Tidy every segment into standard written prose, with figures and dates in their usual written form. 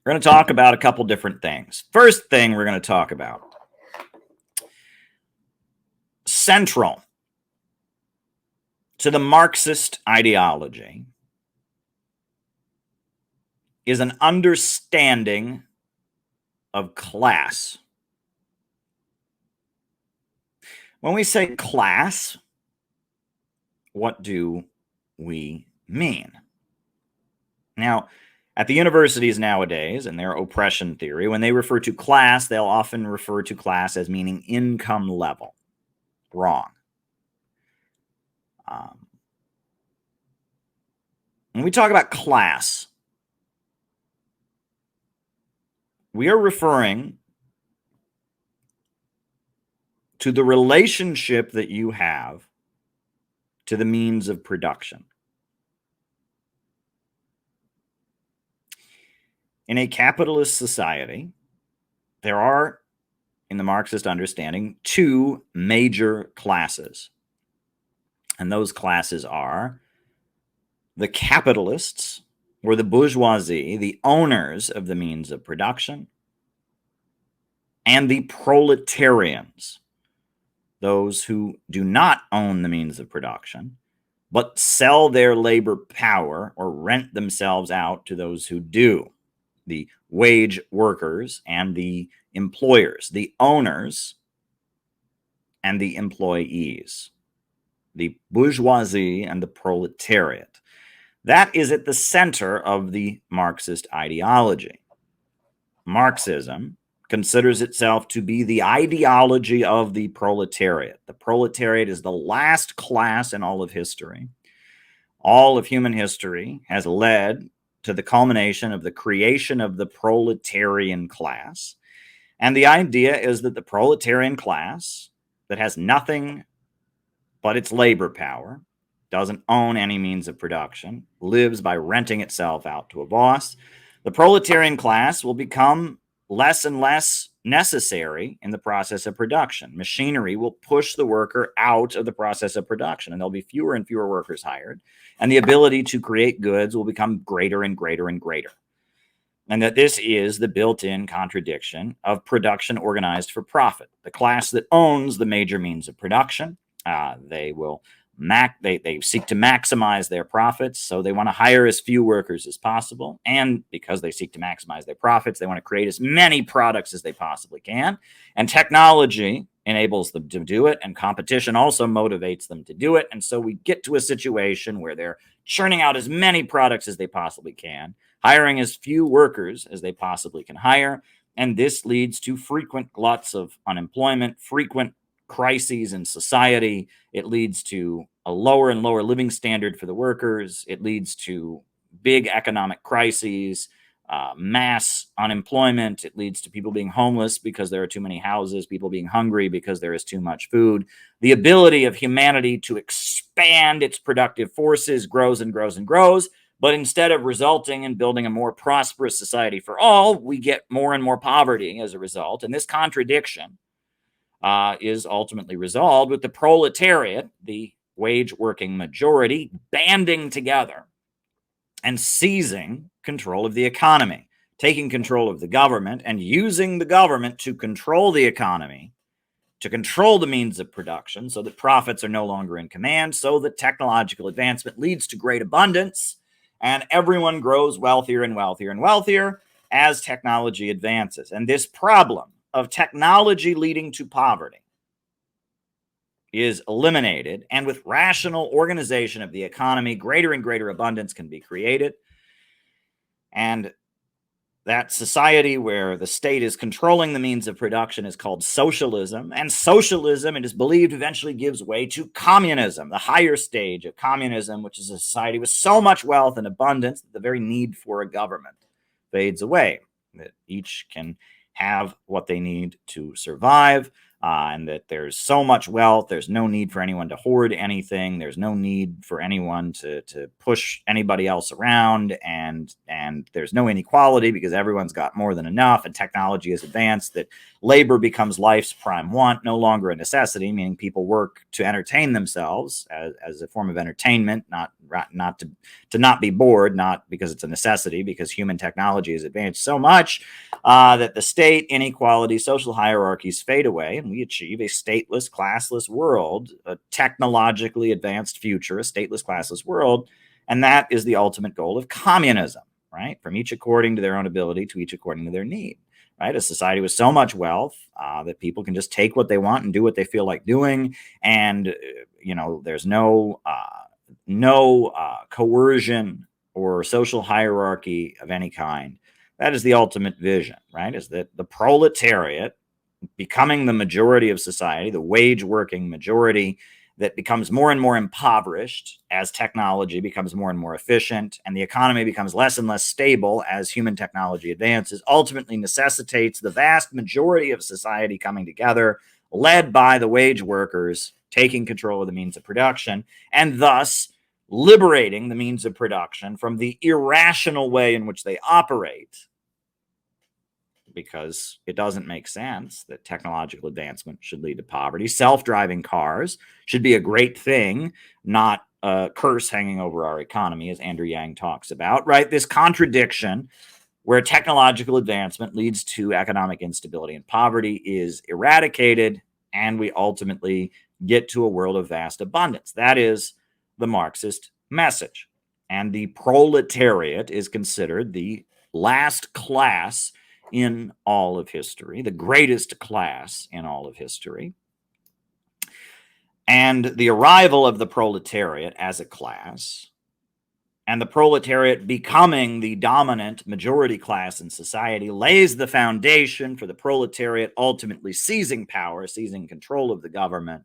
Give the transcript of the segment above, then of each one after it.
We're going to talk about a couple different things. First thing we're going to talk about, central to the Marxist ideology is an understanding of class. When we say class, what do we mean? Now, at the universities nowadays, in their oppression theory, when they refer to class, they'll often refer to class as meaning income level. Wrong. When we talk about class, we are referring to the relationship that you have to the means of production. In a capitalist society, there are, in the Marxist understanding, two major classes. And those classes are the capitalists, or the bourgeoisie, the owners of the means of production, and the proletarians, those who do not own the means of production, but sell their labor power or rent themselves out to those who do, the wage workers and the employers, the owners and the employees, the bourgeoisie and the proletariat. That is at the center of the Marxist ideology. Marxism considers itself to be the ideology of the proletariat. The proletariat is the last class in all of history. All of human history has led to the culmination of the creation of the proletarian class. And the idea is that the proletarian class that has nothing but its labor power, doesn't own any means of production, lives by renting itself out to a boss, the proletarian class will become less and less necessary in the process of production. Machinery will push the worker out of the process of production, and there'll be fewer and fewer workers hired, and the ability to create goods will become greater and greater and greater. And that this is the built-in contradiction of production organized for profit. The class that owns the major means of production, they seek to maximize their profits, so they want to hire as few workers as possible. And because they seek to maximize their profits, they want to create as many products as they possibly can. And technology enables them to do it, and competition also motivates them to do it. And so we get to a situation where they're churning out as many products as they possibly can, hiring as few workers as they possibly can hire. And this leads to frequent gluts of unemployment, frequent crises in society. It leads to a lower and lower living standard for the workers. It leads to big economic crises, mass unemployment. It leads to people being homeless because there are too many houses, people being hungry because there is too much food. The ability of humanity to expand its productive forces grows and grows and grows. But instead of resulting in building a more prosperous society for all, we get more and more poverty as a result. And this contradiction is ultimately resolved with the proletariat, the wage-working majority, banding together and seizing control of the economy, taking control of the government and using the government to control the economy, to control the means of production so that profits are no longer in command, so that technological advancement leads to great abundance and everyone grows wealthier and wealthier and wealthier as technology advances. And this problem of technology leading to poverty is eliminated, and with rational organization of the economy, greater and greater abundance can be created. And that society where the state is controlling the means of production is called socialism. And socialism, it is believed, eventually gives way to communism, the higher stage of communism, which is a society with so much wealth and abundance that the very need for a government fades away, that each can have what they need to survive. and that there's so much wealth, there's no need for anyone to hoard anything, there's no need for anyone to push anybody else around, and there's no inequality because everyone's got more than enough, and technology is advanced, that labor becomes life's prime want, no longer a necessity, meaning people work to entertain themselves as a form of entertainment, not to not be bored, not because it's a necessity, because human technology has advanced so much that the state, inequality, social hierarchies fade away, and we achieve a stateless, classless world, a technologically advanced future, a stateless, classless world. And that is the ultimate goal of communism, right? From each according to their own ability to each according to their need, right? A society with so much wealth that people can just take what they want and do what they feel like doing. And, there's no coercion or social hierarchy of any kind. That is the ultimate vision, right? Is that the proletariat becoming the majority of society, the wage working majority that becomes more and more impoverished as technology becomes more and more efficient and the economy becomes less and less stable as human technology advances, ultimately necessitates the vast majority of society coming together, led by the wage workers taking control of the means of production, and thus liberating the means of production from the irrational way in which they operate, because it doesn't make sense that technological advancement should lead to poverty. Self-driving cars should be a great thing, not a curse hanging over our economy, as Andrew Yang talks about, right? This contradiction where technological advancement leads to economic instability and poverty is eradicated, and we ultimately get to a world of vast abundance. That is the Marxist message. And the proletariat is considered the last class in all of history, the greatest class in all of history. And the arrival of the proletariat as a class, and the proletariat becoming the dominant majority class in society, lays the foundation for the proletariat ultimately seizing power, seizing control of the government,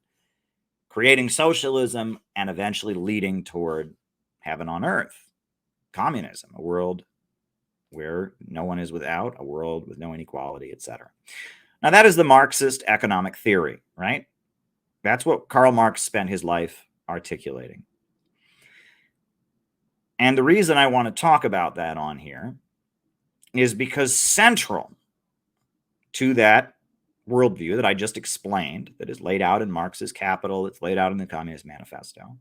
creating socialism, and eventually leading toward heaven on earth, communism, a world where no one is without, a world with no inequality, etc. Now, that is the Marxist economic theory, right? That's what Karl Marx spent his life articulating. And the reason I want to talk about that on here is because central to that worldview that I just explained, that is laid out in Marx's Capital, that's laid out in the Communist Manifesto,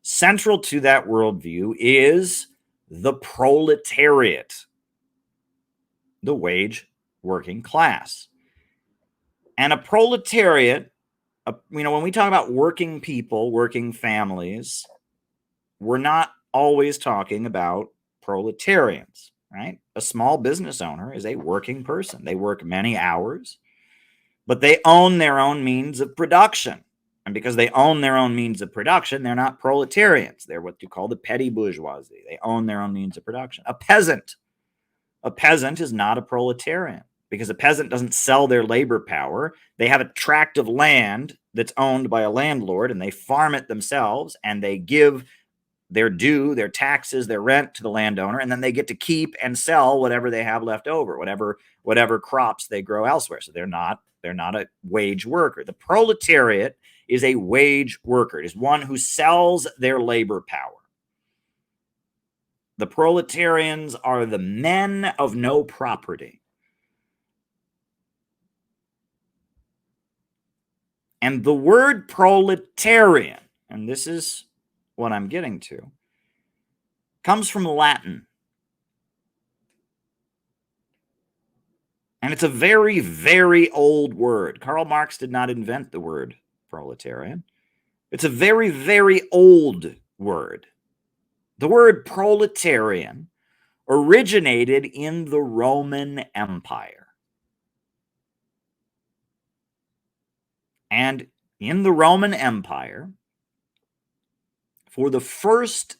central to that worldview is the proletariat, the wage working class. And a proletariat, when we talk about working people, working families, we're not always talking about proletarians, right? A small business owner is a working person. They work many hours, but they own their own means of production. And because they own their own means of production, they're not proletarians. They're what you call the petty bourgeoisie. They own their own means of production. A peasant is not a proletarian, because a peasant doesn't sell their labor power. They have a tract of land that's owned by a landlord, and they farm it themselves, and they give their due, their taxes, their rent to the landowner, and then they get to keep and sell whatever they have left over, whatever crops they grow elsewhere. So they're not a wage worker. The proletariat is a wage worker. It is one who sells their labor power. The proletarians are the men of no property. And the word proletarian, and this is what I'm getting to, comes from Latin. And it's a very, very old word. Karl Marx did not invent the word proletarian. It's a very, very old word. The word proletarian originated in the Roman Empire. And in the Roman Empire, for the first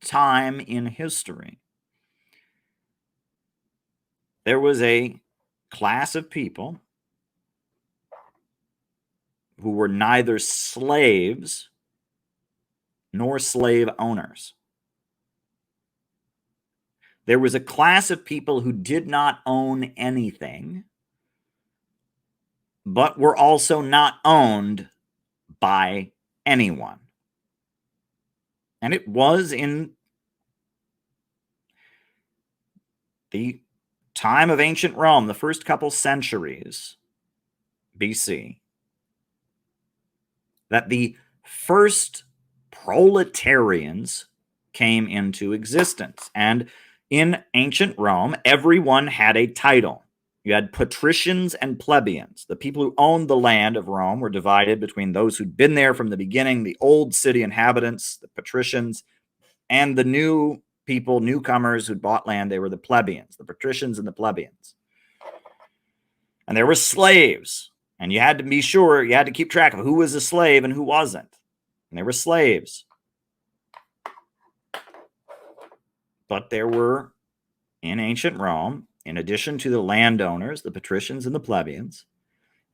time in history, there was a class of people who were neither slaves nor slave owners. There was a class of people who did not own anything, but were also not owned by anyone. And it was in the time of ancient Rome, the first couple centuries BC, that the first proletarians came into existence. And in ancient Rome, everyone had a title. You had patricians and plebeians. The people who owned the land of Rome were divided between those who'd been there from the beginning, the old city inhabitants, the patricians, and the new people, newcomers who'd bought land. They were the plebeians, the patricians and the plebeians. And there were slaves. And you had to be sure, you had to keep track of who was a slave and who wasn't. And there were slaves. But there were, in ancient Rome, in addition to the landowners, the patricians and the plebeians,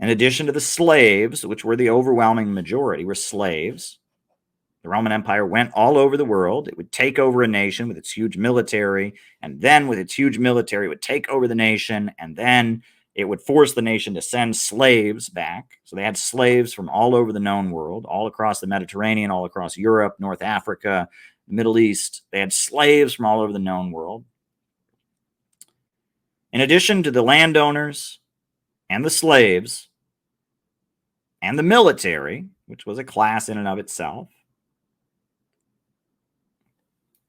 in addition to the slaves, which were the overwhelming majority, were slaves. The Roman Empire went all over the world. It would take over a nation with its huge military, and then with its huge military, it would take over the nation, and then it would force the nation to send slaves back. So they had slaves from all over the known world, all across the Mediterranean, all across Europe, North Africa, the Middle East. They had slaves from all over the known world. In addition to the landowners and the slaves and the military, which was a class in and of itself,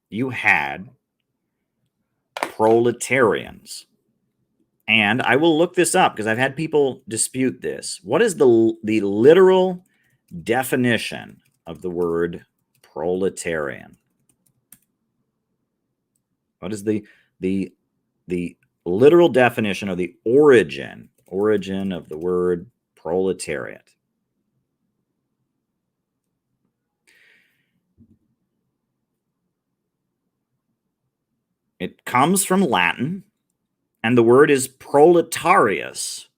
you had proletarians. And I will look this up because I've had people dispute this. What is the literal definition of the word proletarian? What is the literal definition of the origin of the word proletariat? It comes from Latin, and the word is proletarius,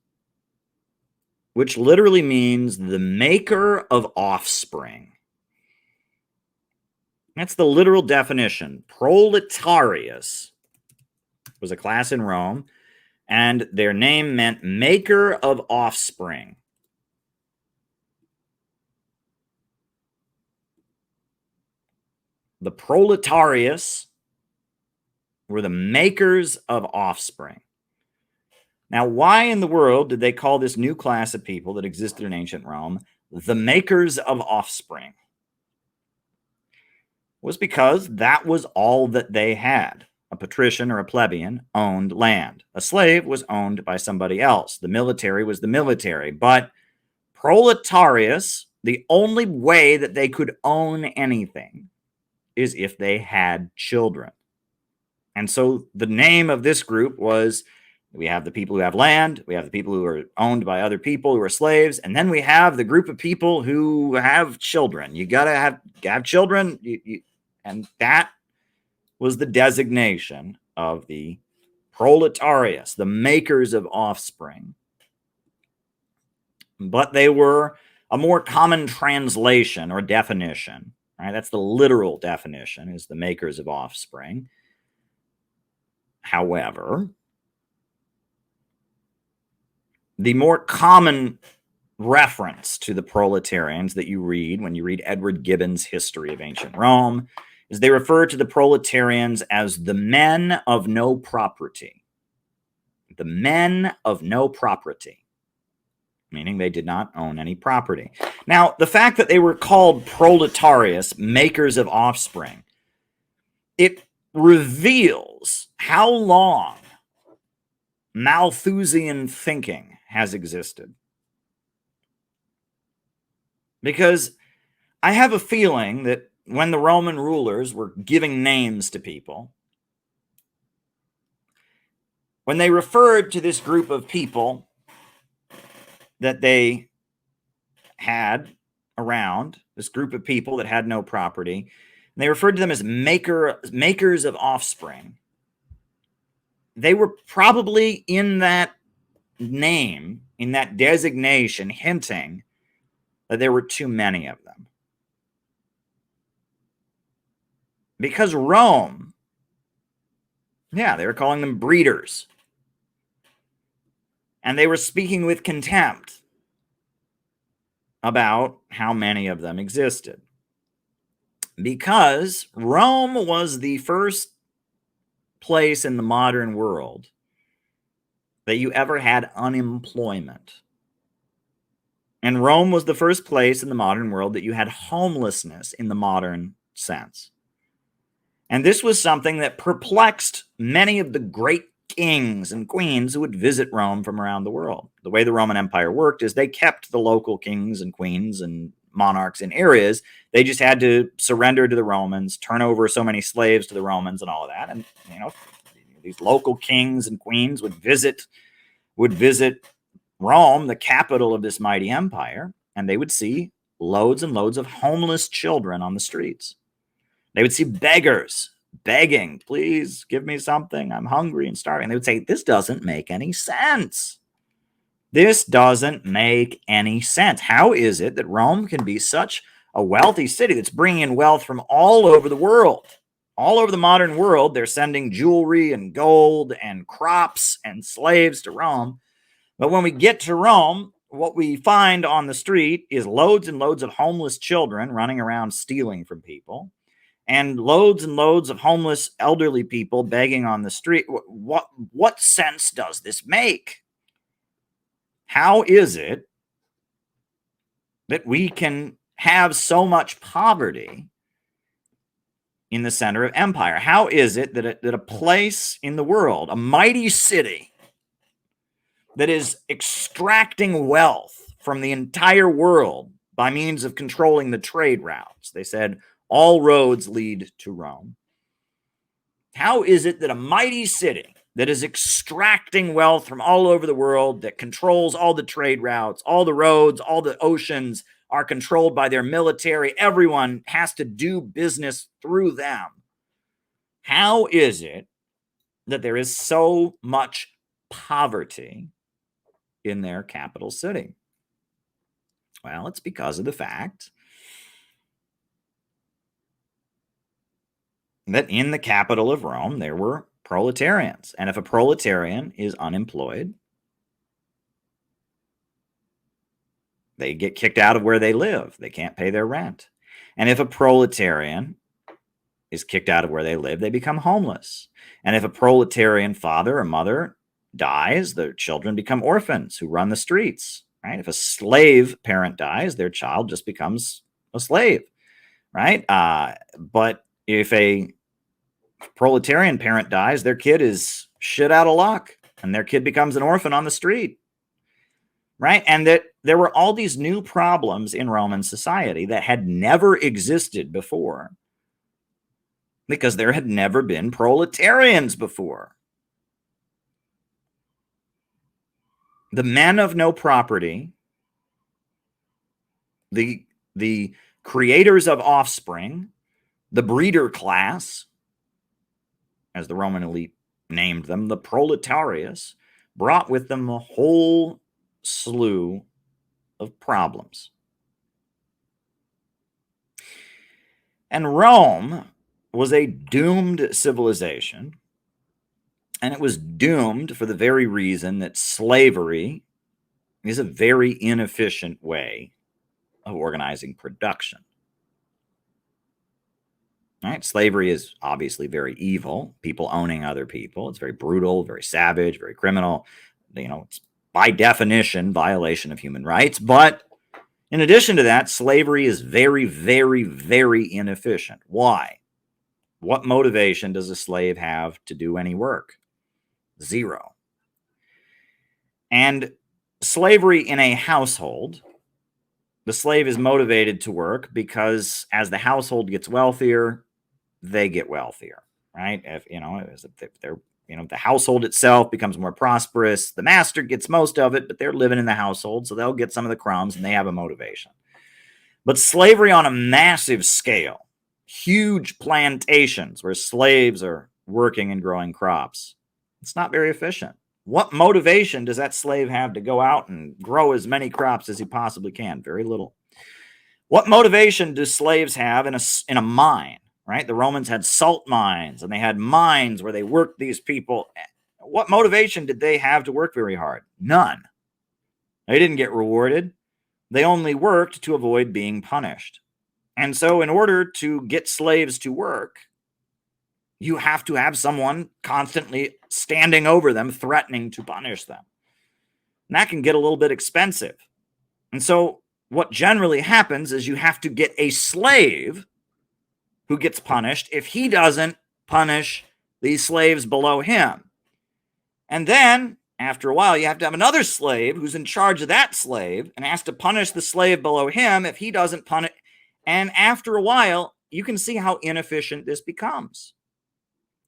which literally means the maker of offspring. That's the literal definition. Proletarius was a class in Rome, and their name meant maker of offspring. The proletarius were the makers of offspring. Now, why in the world did they call this new class of people that existed in ancient Rome the makers of offspring? It was because that was all that they had. A patrician or a plebeian owned land. A slave was owned by somebody else. The military was the military. But proletarius, the only way that they could own anything is if they had children. And so the name of this group was, we have the people who have land, we have the people who are owned by other people who are slaves, and then we have the group of people who have children. You got to have children, and that was the designation of the proletarius, the makers of offspring. But they were a more common translation or definition. Right? That's the literal definition, is the makers of offspring. However, the more common reference to the proletarians that you read when you read Edward Gibbon's History of Ancient Rome is they refer to the proletarians as the men of no property. The men of no property, meaning they did not own any property. Now, the fact that they were called proletarius, makers of offspring, it reveals how long Malthusian thinking has existed. Because I have a feeling that when the Roman rulers were giving names to people, when they referred to this group of people that they had around, this group of people that had no property, and they referred to them as makers of offspring, they were probably in that name, in that designation, hinting that there were too many of them. Because Rome, yeah, they were calling them breeders. And they were speaking with contempt about how many of them existed. Because Rome was the first place in the modern world that you ever had unemployment. And Rome was the first place in the modern world that you had homelessness in the modern sense. And this was something that perplexed many of the great kings and queens who would visit Rome from around the world. The way the Roman Empire worked is they kept the local kings and queens and monarchs in areas. They just had to surrender to the Romans, turn over so many slaves to the Romans and all of that. And, these local kings and queens would visit Rome, the capital of this mighty empire, and they would see loads and loads of homeless children on the streets. They would see beggars begging, please give me something. I'm hungry and starving. They would say, this doesn't make any sense. This doesn't make any sense. How is it that Rome can be such a wealthy city that's bringing in wealth from all over the world? All over the modern world, they're sending jewelry and gold and crops and slaves to Rome. But when we get to Rome, what we find on the street is loads and loads of homeless children running around stealing from people, and loads of homeless elderly people begging on the street. What sense does this make? How is it that we can have so much poverty in the center of empire? How is it that a place in the world, a mighty city that is extracting wealth from the entire world by means of controlling the trade routes? They said all roads lead to Rome. How is it that a mighty city that is extracting wealth from all over the world, that controls all the trade routes, all the roads, all the oceans, are controlled by their military, everyone has to do business through them? How is it that there is so much poverty in their capital city? Well, it's because of the fact that in the capital of Rome, there were proletarians. And if a proletarian is unemployed, they get kicked out of where they live. They can't pay their rent. And if a proletarian is kicked out of where they live, they become homeless. And if a proletarian father or mother dies, their children become orphans who run the streets, right? If a slave parent dies, their child just becomes a slave, right? But if a proletarian parent dies, their kid is shit out of luck, and their kid becomes an orphan on the street, right? And that there were all these new problems in Roman society that had never existed before, because there had never been proletarians before. The men of no property, the creators of offspring, the breeder class, as the Roman elite named them, the proletarius, brought with them a whole slew of problems. And Rome was a doomed civilization, and it was doomed for the very reason that slavery is a very inefficient way of organizing production. Right? Slavery is obviously very evil. People owning other people. It's very brutal, very savage, very criminal. It's by definition violation of human rights. But in addition to that, slavery is very, very, very inefficient. Why? What motivation does a slave have to do any work? Zero. And slavery in a household, the slave is motivated to work because as the household gets wealthier, they get wealthier, right? If they're the household itself becomes more prosperous, the master gets most of it, but they're living in the household, so they'll get some of the crumbs and they have a motivation. But slavery on a massive scale, huge plantations where slaves are working and growing crops, it's not very efficient. What motivation does that slave have to go out and grow as many crops as he possibly can? Very little. What motivation do slaves have in a mine? Right? The Romans had salt mines, and they had mines where they worked these people. What motivation did they have to work very hard? None. They didn't get rewarded. They only worked to avoid being punished. And so, in order to get slaves to work, you have to have someone constantly standing over them, threatening to punish them. And that can get a little bit expensive. And so, what generally happens is you have to get a slave who gets punished if he doesn't punish these slaves below him. And then, after a while, you have to have another slave who's in charge of that slave and has to punish the slave below him if he doesn't punish. And after a while, you can see how inefficient this becomes.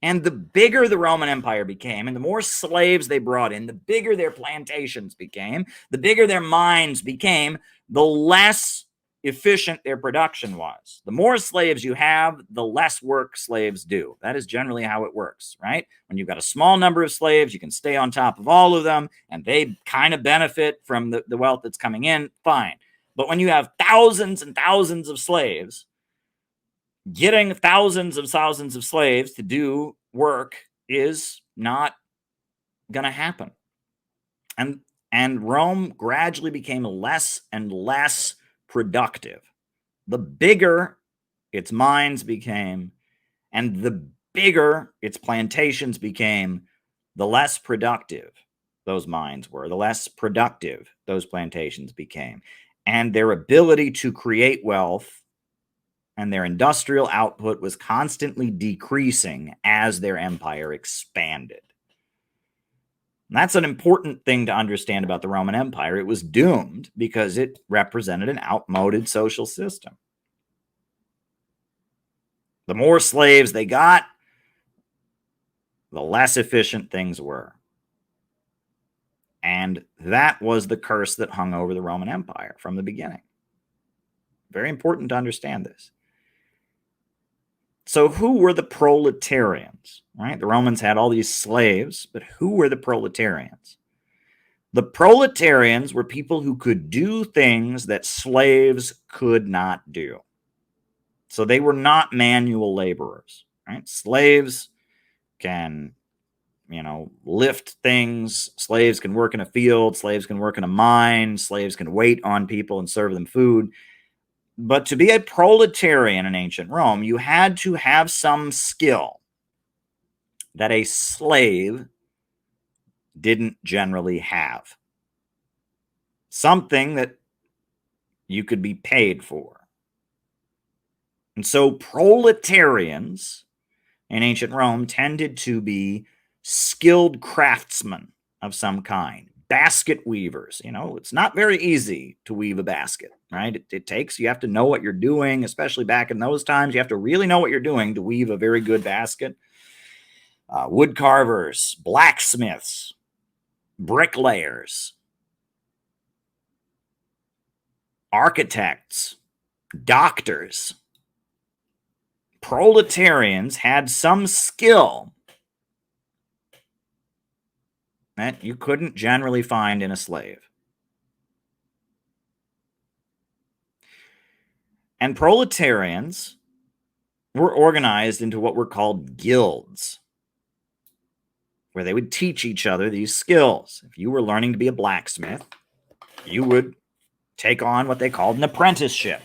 And the bigger the Roman Empire became, and the more slaves they brought in, the bigger their plantations became, the bigger their mines became, the less efficient their production was. The more slaves you have, the less work slaves do. That is generally how it works, right? When you've got a small number of slaves, you can stay on top of all of them, and they kind of benefit from the wealth that's coming in, fine. But when you have thousands and thousands of slaves, getting thousands of slaves to do work is not going to happen. And Rome gradually became less and less productive. The bigger its mines became, and the bigger its plantations became, the less productive those mines were, the less productive those plantations became. And their ability to create wealth and their industrial output was constantly decreasing as their empire expanded. And that's an important thing to understand about the Roman Empire. It was doomed because it represented an outmoded social system. The more slaves they got, the less efficient things were. And that was the curse that hung over the Roman Empire from the beginning. Very important to understand this. So who were the proletarians, right? The Romans had all these slaves, but who were the proletarians? The proletarians were people who could do things that slaves could not do. So they were not manual laborers, right? Slaves can, lift things. Slaves can work in a field. Slaves can work in a mine. Slaves can wait on people and serve them food. But to be a proletarian in ancient Rome, you had to have some skill that a slave didn't generally have. Something that you could be paid for. And so proletarians in ancient Rome tended to be skilled craftsmen of some kind. Basket weavers. It's not very easy to weave a basket, right? You have to know what you're doing, especially back in those times. You have to really know what you're doing to weave a very good basket. Wood carvers, blacksmiths, bricklayers, architects, doctors. Proletarians had some skill that you couldn't generally find in a slave. And proletarians were organized into what were called guilds, where they would teach each other these skills. If you were learning to be a blacksmith, you would take on what they called an apprenticeship.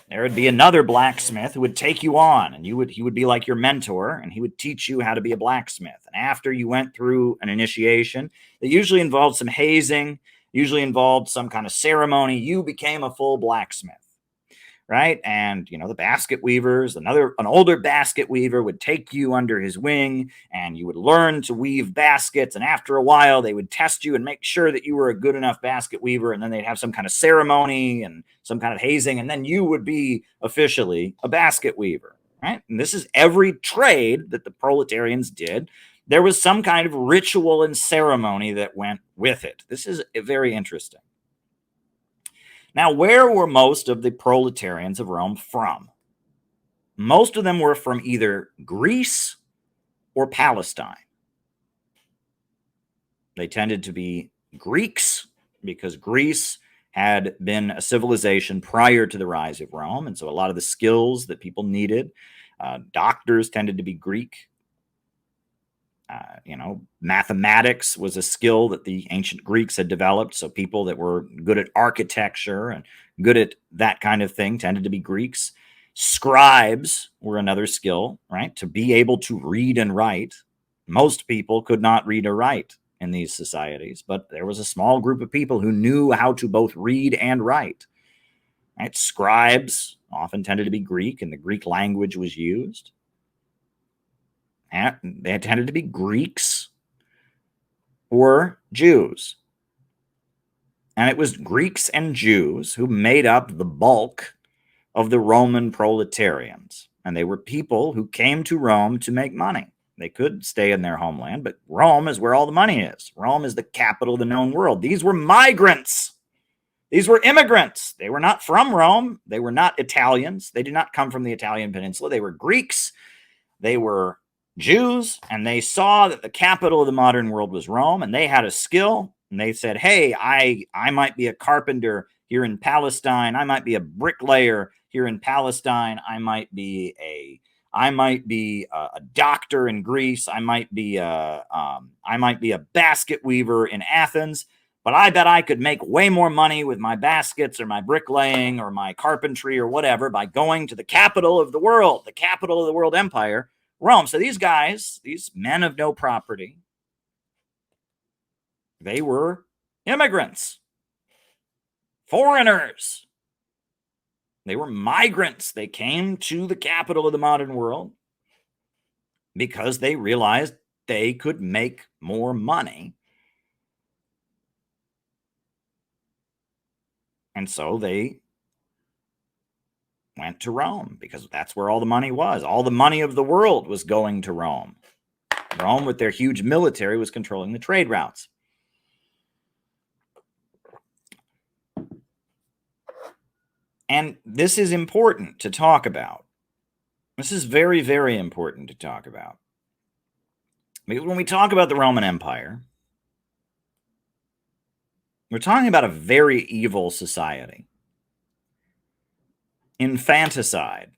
There would be another blacksmith who would take you on, and he would be like your mentor, and he would teach you how to be a blacksmith. And after you went through an initiation that usually involved some hazing, usually involved some kind of ceremony, you became a full blacksmith, right? And, the basket weavers, an older basket weaver would take you under his wing, and you would learn to weave baskets. And after a while, they would test you and make sure that you were a good enough basket weaver. And then they'd have some kind of ceremony and some kind of hazing. And then you would be officially a basket weaver, right? And this is every trade that the proletarians did. There was some kind of ritual and ceremony that went with it. This is very interesting. Now, where were most of the proletarians of Rome from? Most of them were from either Greece or Palestine. They tended to be Greeks because Greece had been a civilization prior to the rise of Rome. And so a lot of the skills that people needed, doctors tended to be Greek. Mathematics was a skill that the ancient Greeks had developed. So people that were good at architecture and good at that kind of thing tended to be Greeks. Scribes were another skill, right? To be able to read and write. Most people could not read or write in these societies, but there was a small group of people who knew how to both read and write. Right? Scribes often tended to be Greek, and the Greek language was used. And they tended to be Greeks or Jews. And it was Greeks and Jews who made up the bulk of the Roman proletarians. And they were people who came to Rome to make money. They could stay in their homeland, but Rome is where all the money is. Rome is the capital of the known world. These were migrants. These were immigrants. They were not from Rome. They were not Italians. They did not come from the Italian peninsula. They were Greeks. They were Jews, and they saw that the capital of the modern world was Rome, and they had a skill, and they said, hey, I might be a carpenter here in Palestine. I might be a bricklayer here in Palestine. I might be a doctor in Greece. I might be a basket weaver in Athens. But I bet I could make way more money with my baskets or my bricklaying or my carpentry or whatever by going to the capital of the world, the capital of the world empire, Rome. So these guys, these men of no property, they were immigrants, foreigners. They were migrants. They came to the capital of the modern world because they realized they could make more money. And so they went to Rome because that's where all the money was. All the money of the world was going to Rome. Rome, with their huge military, was controlling the trade routes. And this is important to talk about. This is very, very important to talk about. Because when we talk about the Roman Empire, we're talking about a very evil society. Infanticide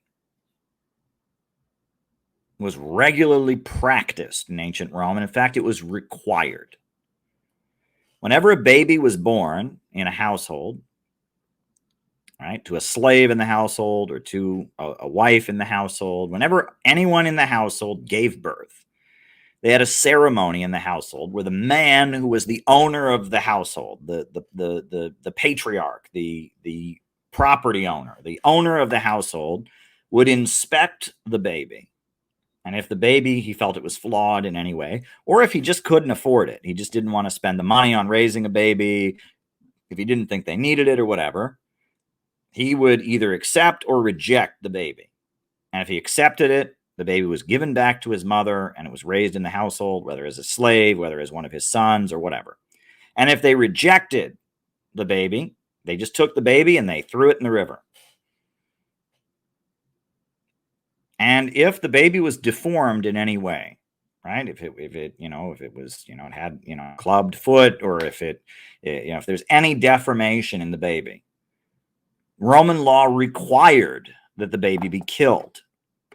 was regularly practiced in ancient Rome, and in fact, it was required. Whenever a baby was born in a household, right, to a slave in the household or to a wife in the household, whenever anyone in the household gave birth, they had a ceremony in the household where the man who was the owner of the household, the patriarch, the property owner, the owner of the household, would inspect the baby. And if the baby, he felt it was flawed in any way, or if he just couldn't afford it, he just didn't want to spend the money on raising a baby, if he didn't think they needed it or whatever, he would either accept or reject the baby. And if he accepted it, the baby was given back to his mother and it was raised in the household, whether as a slave, whether as one of his sons or whatever. And if they rejected the baby, they just took the baby and they threw it in the river. And if the baby was deformed in any way, right? If it was, it had, a clubbed foot, or if if there's any deformation in the baby, Roman law required that the baby be killed.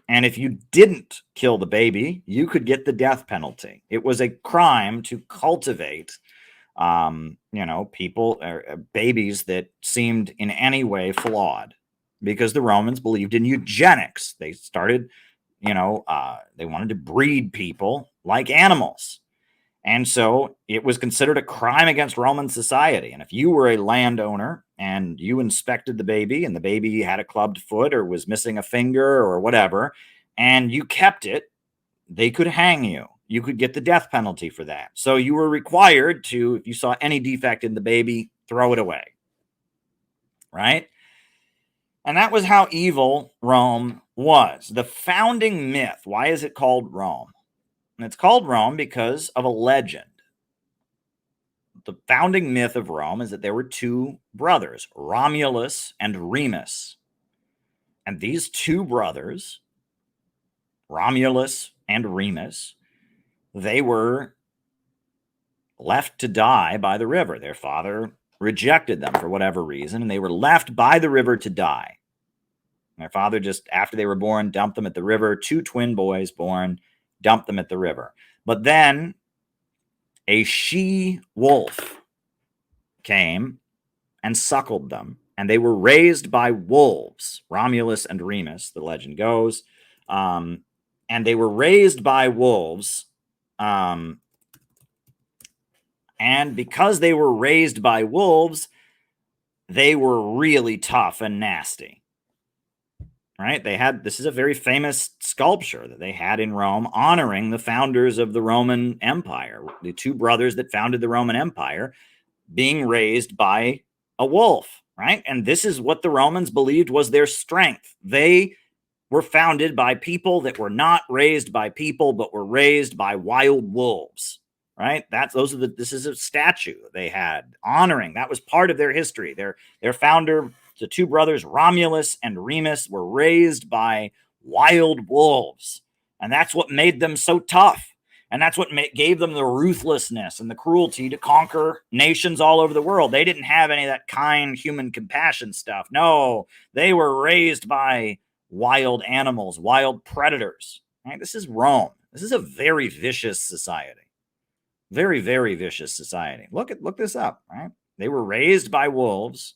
And if you didn't kill the baby, you could get the death penalty. It was a crime to cultivate, people or babies that seemed in any way flawed, because the Romans believed in eugenics. They started, they wanted to breed people like animals. And so it was considered a crime against Roman society. And if you were a landowner and you inspected the baby and the baby had a clubbed foot or was missing a finger or whatever, and you kept it, they could hang you. You could get the death penalty for that. So you were required to, if you saw any defect in the baby, throw it away. Right? And that was how evil Rome was. The founding myth, why is it called Rome? And it's called Rome because of a legend. The founding myth of Rome is that there were two brothers, Romulus and Remus. And these two brothers, Romulus and Remus, they were left to die by the river. Their father rejected them for whatever reason, and they were left by the river to die. Their father just, after they were born, dumped them at the river. Two twin boys born, dumped them at the river. But then a she-wolf came and suckled them, and they were raised by wolves, Romulus and Remus, the legend goes. And they were raised by wolves. And because they were raised by wolves, they were really tough and nasty. Right? This is a very famous sculpture that they had in Rome honoring the founders of the Roman Empire, the two brothers that founded the Roman Empire, being raised by a wolf, right? And this is what the Romans believed was their strength. They were founded by people that were not raised by people, but were raised by wild wolves, right? This is a statue they had honoring. That was part of their history. Their founder, the two brothers, Romulus and Remus, were raised by wild wolves. And that's what made them so tough. And that's what gave them the ruthlessness and the cruelty to conquer nations all over the world. They didn't have any of that kind human compassion stuff. No, they were raised by wild animals, wild predators. Right? This is Rome. This is a very vicious society. Very, very vicious society. Look this up, right? They were raised by wolves,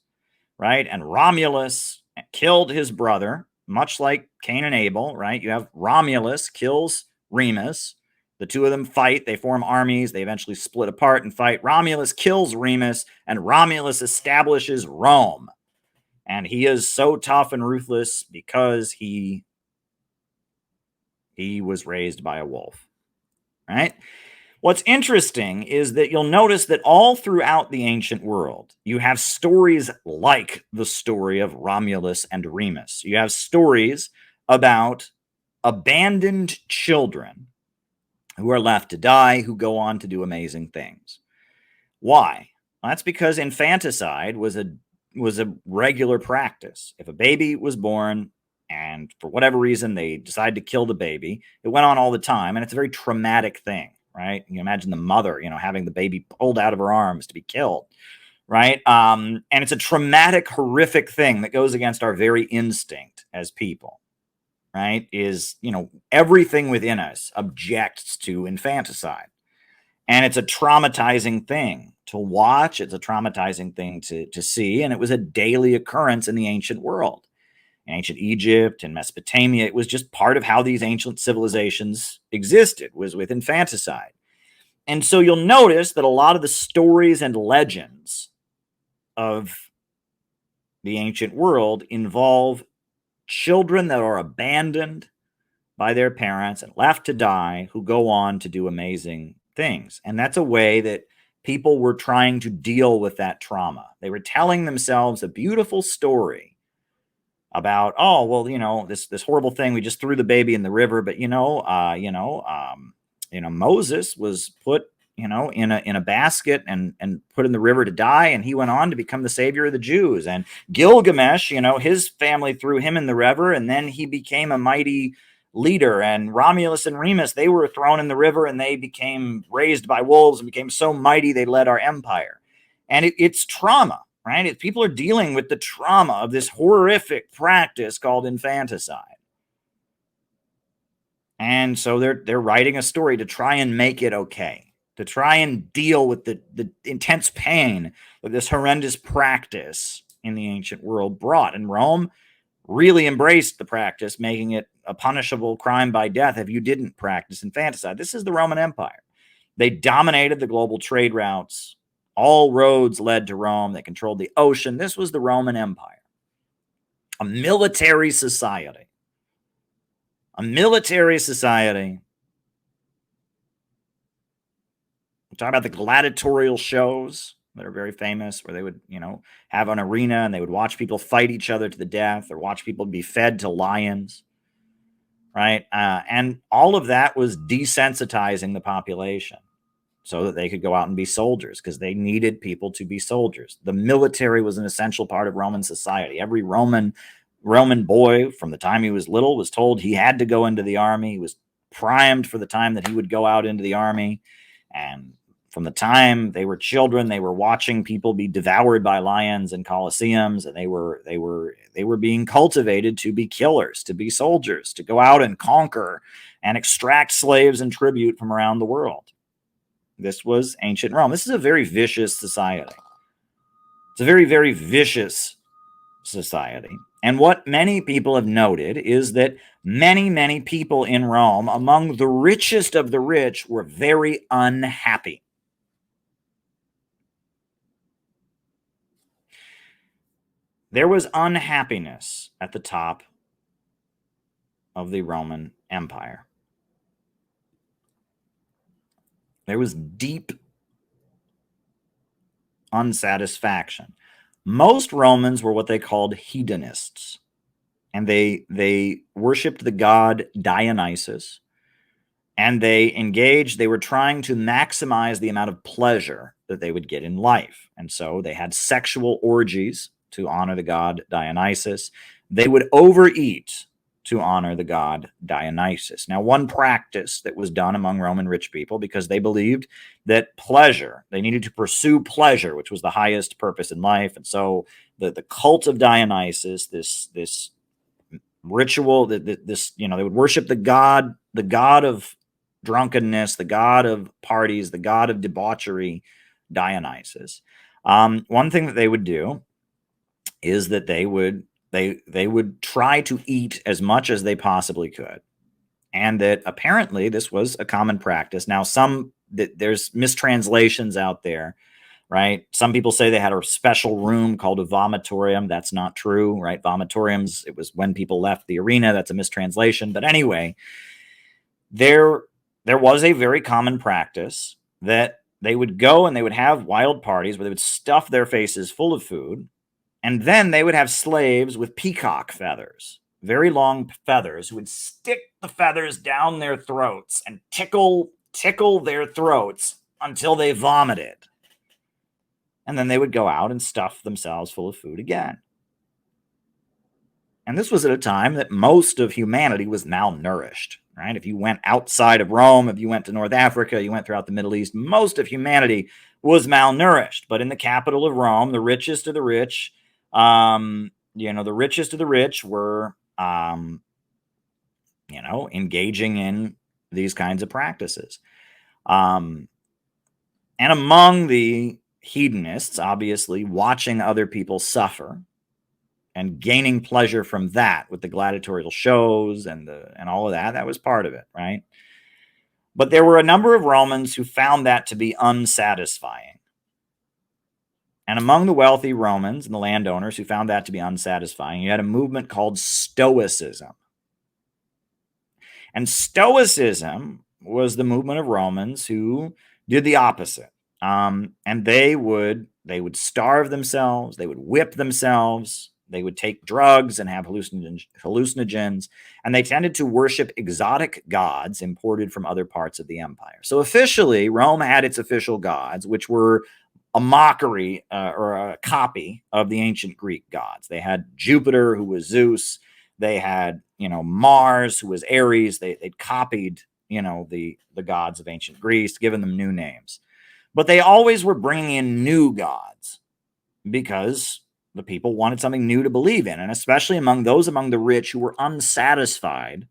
right? And Romulus killed his brother, much like Cain and Abel, right? You have Romulus kills Remus. The two of them fight. They form armies. They eventually split apart and fight. Romulus kills Remus, and Romulus establishes Rome. And he is so tough and ruthless because he was raised by a wolf, right? What's interesting is that you'll notice that all throughout the ancient world, you have stories like the story of Romulus and Remus. You have stories about abandoned children who are left to die, who go on to do amazing things. Why? Well, that's because infanticide was a regular practice. If a baby was born and for whatever reason they decided to kill the baby, it went on all the time, and it's a very traumatic thing, right? You imagine the mother, having the baby pulled out of her arms to be killed, right? And it's a traumatic, horrific thing that goes against our very instinct as people. Right, is, everything within us objects to infanticide. And it's a traumatizing thing to watch. It's a traumatizing thing to see. And it was a daily occurrence in the ancient world. In ancient Egypt and Mesopotamia, it was just part of how these ancient civilizations existed, was with infanticide. And so you'll notice that a lot of the stories and legends of the ancient world involve children that are abandoned by their parents and left to die, who go on to do amazing things. And that's a way that people were trying to deal with that trauma. They were telling themselves a beautiful story about, oh, well, this horrible thing, we just threw the baby in the river, but Moses was put in a basket and put in the river to die, and he went on to become the savior of the Jews. And Gilgamesh, his family threw him in the river, and then he became a mighty leader. And Romulus and Remus, they were thrown in the river, and they became raised by wolves and became so mighty they led our empire. And it's trauma, right? People are dealing with the trauma of this horrific practice called infanticide. And so they're writing a story to try and make it okay, to try and deal with the intense pain that this horrendous practice in the ancient world brought. And Rome really embraced the practice, making it a punishable crime by death if you didn't practice infanticide. This is the Roman Empire. They dominated the global trade routes. All roads led to Rome. They controlled the ocean. This was the Roman Empire, a military society. A military society. We talk about the gladiatorial shows that are very famous, where they would, have an arena and they would watch people fight each other to the death, or watch people be fed to lions, right? And all of that was desensitizing the population so that they could go out and be soldiers, because they needed people to be soldiers. The military was an essential part of Roman society. Every Roman boy, from the time he was little, was told he had to go into the army. He was primed for the time that he would go out into the army. And from the time they were children, they were watching people be devoured by lions in coliseums, and they were being cultivated to be killers, to be soldiers, to go out and conquer and extract slaves and tribute from around the world. This was ancient Rome. This is a very vicious society. It's a very, very vicious society. And what many people have noted is that many, many people in Rome, among the richest of the rich, were very unhappy. There was unhappiness at the top of the Roman Empire. There was deep unsatisfaction. Most Romans were what they called hedonists, and they worshipped the god Dionysus, and they were trying to maximize the amount of pleasure that they would get in life. And so they had sexual orgies to honor the god Dionysus. They would overeat to honor the god Dionysus. Now, one practice that was done among Roman rich people, because they believed that pleasure, they needed to pursue pleasure, which was the highest purpose in life. And so the cult of Dionysus, this ritual, this, they would worship the god of drunkenness, the god of parties, the god of debauchery, Dionysus. One thing that they would do is that they would try to eat as much as they possibly could, and that apparently this was a common practice. Now, there's mistranslations out there, right? Some people say they had a special room called a vomitorium. That's not true, right? Vomitoriums, it was when people left the arena. That's a mistranslation. But anyway, there was a very common practice that they would go and they would have wild parties where they would stuff their faces full of food, and then they would have slaves with peacock feathers, very long feathers, who would stick the feathers down their throats and tickle their throats until they vomited. And then they would go out and stuff themselves full of food again. And this was at a time that most of humanity was malnourished, right? If you went outside of Rome, if you went to North Africa, you went throughout the Middle East, most of humanity was malnourished. But in the capital of Rome, the richest of the rich, the richest of the rich were, engaging in these kinds of practices. And among the hedonists, obviously, watching other people suffer and gaining pleasure from that with the gladiatorial shows and all of that was part of it, right? But there were a number of Romans who found that to be unsatisfying. And among the wealthy Romans and the landowners who found that to be unsatisfying, you had a movement called Stoicism. And Stoicism was the movement of Romans who did the opposite. And they would starve themselves, they would whip themselves, they would take drugs and have hallucinogens, and they tended to worship exotic gods imported from other parts of the empire. So officially, Rome had its official gods, which were a mockery or a copy of the ancient Greek gods. They had Jupiter, who was Zeus. They had, Mars, who was Ares. They'd copied, the gods of ancient Greece, given them new names. But they always were bringing in new gods because the people wanted something new to believe in. And especially among the rich who were unsatisfied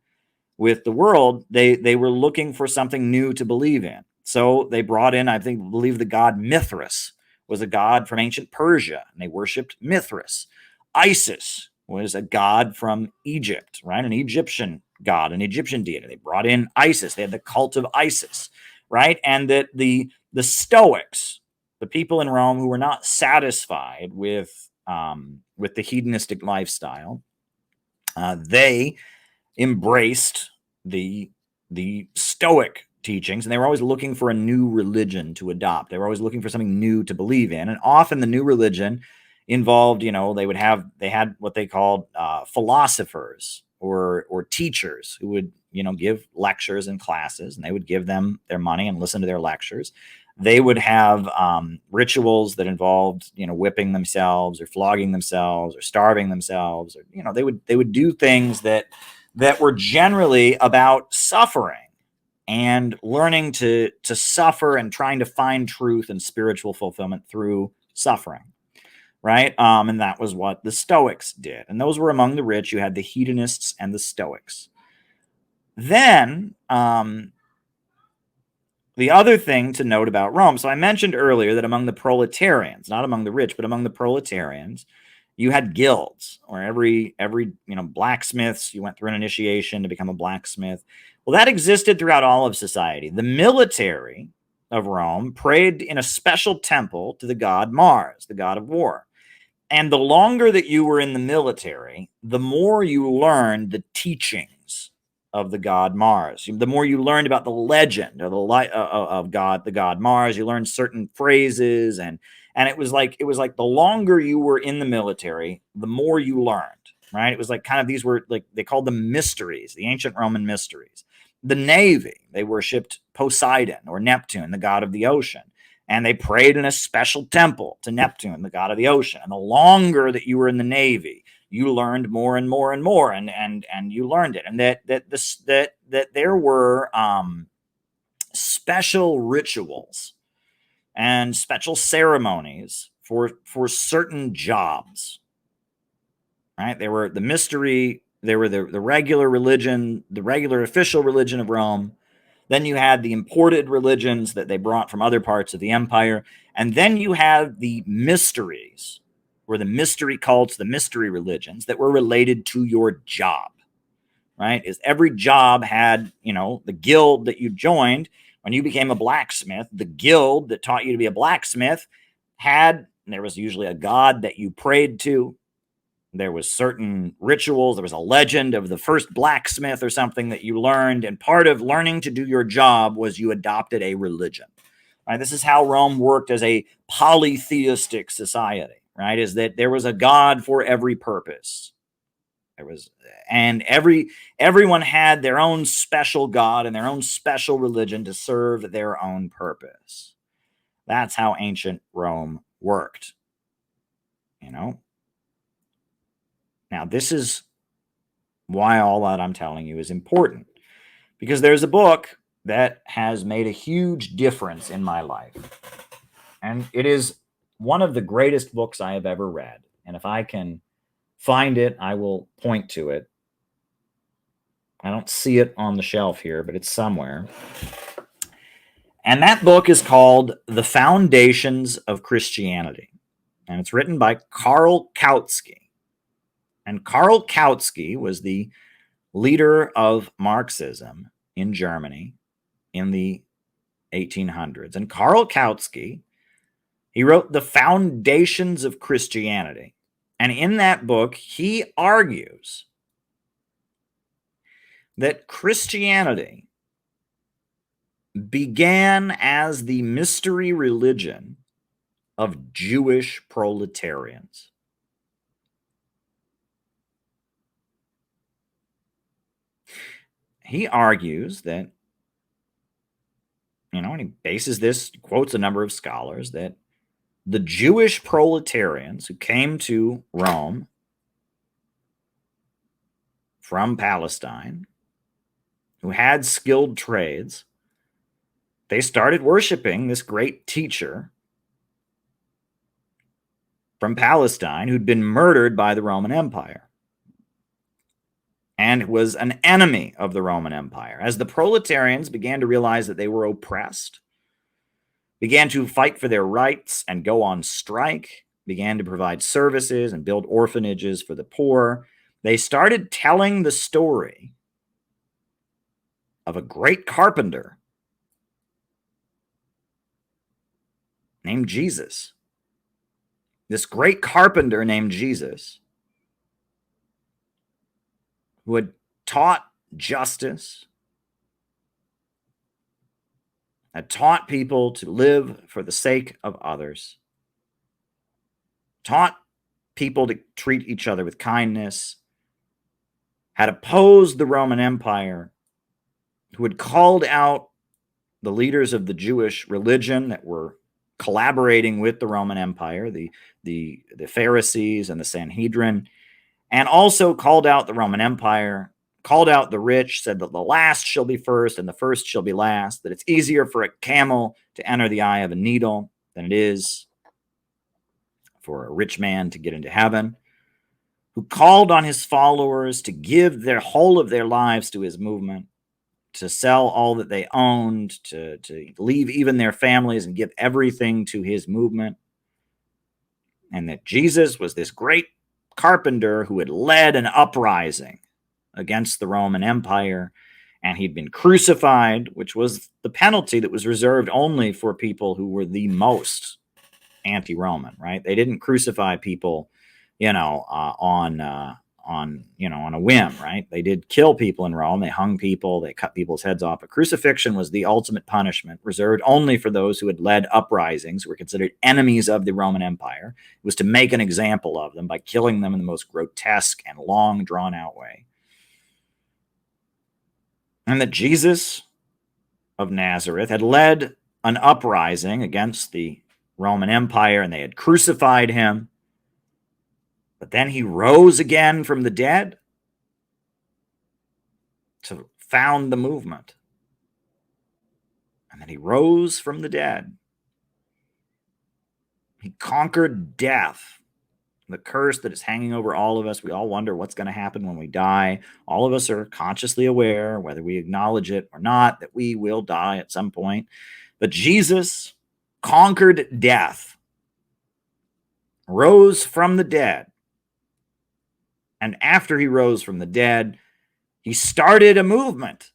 with the world, they were looking for something new to believe in. So they brought in, believe the god Mithras was a god from ancient Persia, and they worshipped Mithras. Isis was a god from Egypt, right? An Egyptian god, an Egyptian deity. They brought in Isis. They had the cult of Isis, right? And that the Stoics, the people in Rome who were not satisfied with the hedonistic lifestyle, they embraced the Stoic teachings, and they were always looking for a new religion to adopt. They were always looking for something new to believe in, and often the new religion involved, they had what they called philosophers or teachers who would, give lectures and classes, and they would give them their money and listen to their lectures. They would have rituals that involved, whipping themselves or flogging themselves or starving themselves, or, they would do things that were generally about suffering and learning to suffer and trying to find truth and spiritual fulfillment through suffering, right? And that was what the Stoics did. And those were among the rich. You had the hedonists and the Stoics. Then, the other thing to note about Rome, so I mentioned earlier that among the proletarians, not among the rich, but among the proletarians, you had guilds, or every blacksmiths, you went through an initiation to become a blacksmith. Well, that existed throughout all of society. The military of Rome prayed in a special temple to the god Mars, the god of war. And the longer that you were in the military, the more you learned the teachings of the god Mars. The more you learned about the legend of the god Mars. You learned certain phrases, and it was like the longer you were in the military, the more you learned. Right? It was like kind of these were like they called them mysteries, the ancient Roman mysteries. The navy, they worshipped Poseidon or Neptune, the god of the ocean, and they prayed in a special temple to Neptune, the god of the ocean. And the longer that you were in the navy, you learned more and more and more, and you learned it, and that there were special rituals and special ceremonies for certain jobs. Right? There were the mystery. There were the regular religion, the regular official religion of Rome. Then you had the imported religions that they brought from other parts of the empire. And then you have the mysteries, or the mystery cults, the mystery religions that were related to your job, right? Is every job had, the guild that you joined when you became a blacksmith, the guild that taught you to be a blacksmith there was usually a god that you prayed to. There was certain rituals. There was a legend of the first blacksmith or something that you learned. And part of learning to do your job was you adopted a religion. Right? This is how Rome worked as a polytheistic society, right? Is that there was a god for every purpose. And everyone had their own special god and their own special religion to serve their own purpose. That's how ancient Rome worked. Now, this is why all that I'm telling you is important, because there's a book that has made a huge difference in my life, and it is one of the greatest books I have ever read. And if I can find it, I will point to it. I don't see it on the shelf here, but it's somewhere. And that book is called The Foundations of Christianity, and it's written by Karl Kautsky. And Karl Kautsky was the leader of Marxism in Germany in the 1800s. And Karl Kautsky, he wrote The Foundations of Christianity. And in that book, he argues that Christianity began as the mystery religion of Jewish proletarians. He argues that, and he bases this, quotes a number of scholars, that the Jewish proletarians who came to Rome from Palestine, who had skilled trades, they started worshiping this great teacher from Palestine who'd been murdered by the Roman Empire and was an enemy of the Roman Empire. As the proletarians began to realize that they were oppressed, began to fight for their rights and go on strike, began to provide services and build orphanages for the poor, they started telling the story of a great carpenter named Jesus. This great carpenter named Jesus, who had taught justice, had taught people to live for the sake of others, taught people to treat each other with kindness, had opposed the Roman Empire, who had called out the leaders of the Jewish religion that were collaborating with the Roman Empire, the Pharisees and the Sanhedrin, and also called out the Roman Empire, called out the rich, said that the last shall be first and the first shall be last, that it's easier for a camel to enter the eye of a needle than it is for a rich man to get into heaven, who called on his followers to give their whole of their lives to his movement, to sell all that they owned, to leave even their families and give everything to his movement. And that Jesus was this great carpenter who had led an uprising against the Roman Empire, and he'd been crucified, which was the penalty that was reserved only for people who were the most anti-Roman, right? They didn't crucify people, on a whim, right? They did kill people in Rome. They hung people. They cut people's heads off. But crucifixion was the ultimate punishment, reserved only for those who had led uprisings, who were considered enemies of the Roman Empire. It was to make an example of them by killing them in the most grotesque and long, drawn-out way. And that Jesus of Nazareth had led an uprising against the Roman Empire, and they had crucified him. But then he rose again from the dead to found the movement. And then he rose from the dead. He conquered death, the curse that is hanging over all of us. We all wonder what's going to happen when we die. All of us are consciously aware, whether we acknowledge it or not, that we will die at some point. But Jesus conquered death, rose from the dead. And after he rose from the dead, he started a movement.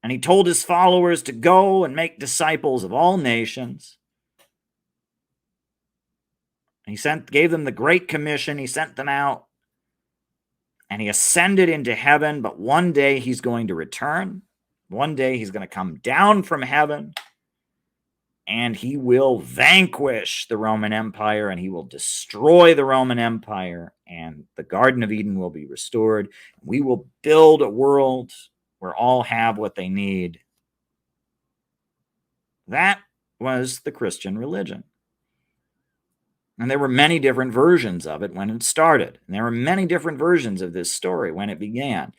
And he told his followers to go and make disciples of all nations. He gave them the Great Commission. He sent them out. And he ascended into heaven. But one day he's going to return. One day he's going to come down from heaven. And he will vanquish the Roman Empire, and he will destroy the Roman Empire, and the Garden of Eden will be restored. We will build a world where all have what they need. That was the Christian religion. And there were many different versions of it when it started. And there were many different versions of this story when it began.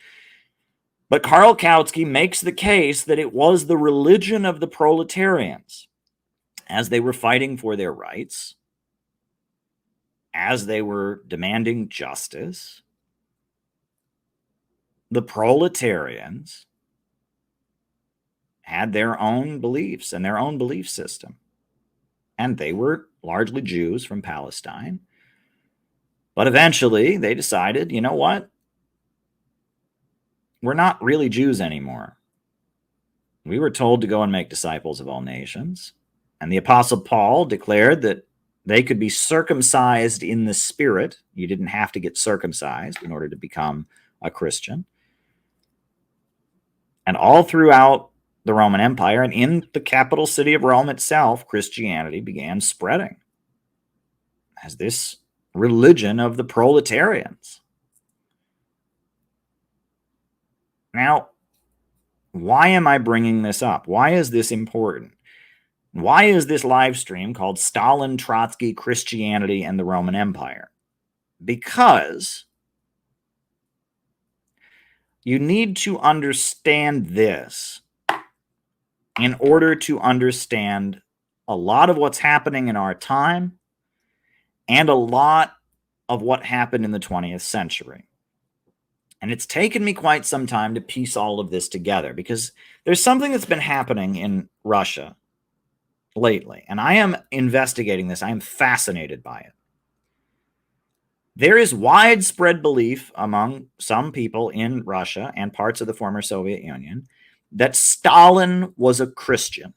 But Karl Kautsky makes the case that it was the religion of the proletarians, as they were fighting for their rights, as they were demanding justice. The proletarians had their own beliefs and their own belief system. And they were largely Jews from Palestine. But eventually they decided, you know what? We're not really Jews anymore. We were told to go and make disciples of all nations. And the Apostle Paul declared that they could be circumcised in the spirit. You didn't have to get circumcised in order to become a Christian. And all throughout the Roman Empire and in the capital city of Rome itself, Christianity began spreading as this religion of the proletarians. Now, why am I bringing this up? Why is this important? Why is this live stream called Stalin, Trotsky, Christianity, and the Roman Empire? Because you need to understand this in order to understand a lot of what's happening in our time and a lot of what happened in the 20th century. And it's taken me quite some time to piece all of this together because there's something that's been happening in Russia lately, and I am investigating this. I am fascinated by it. There is widespread belief among some people in Russia and parts of the former Soviet Union that Stalin was a Christian.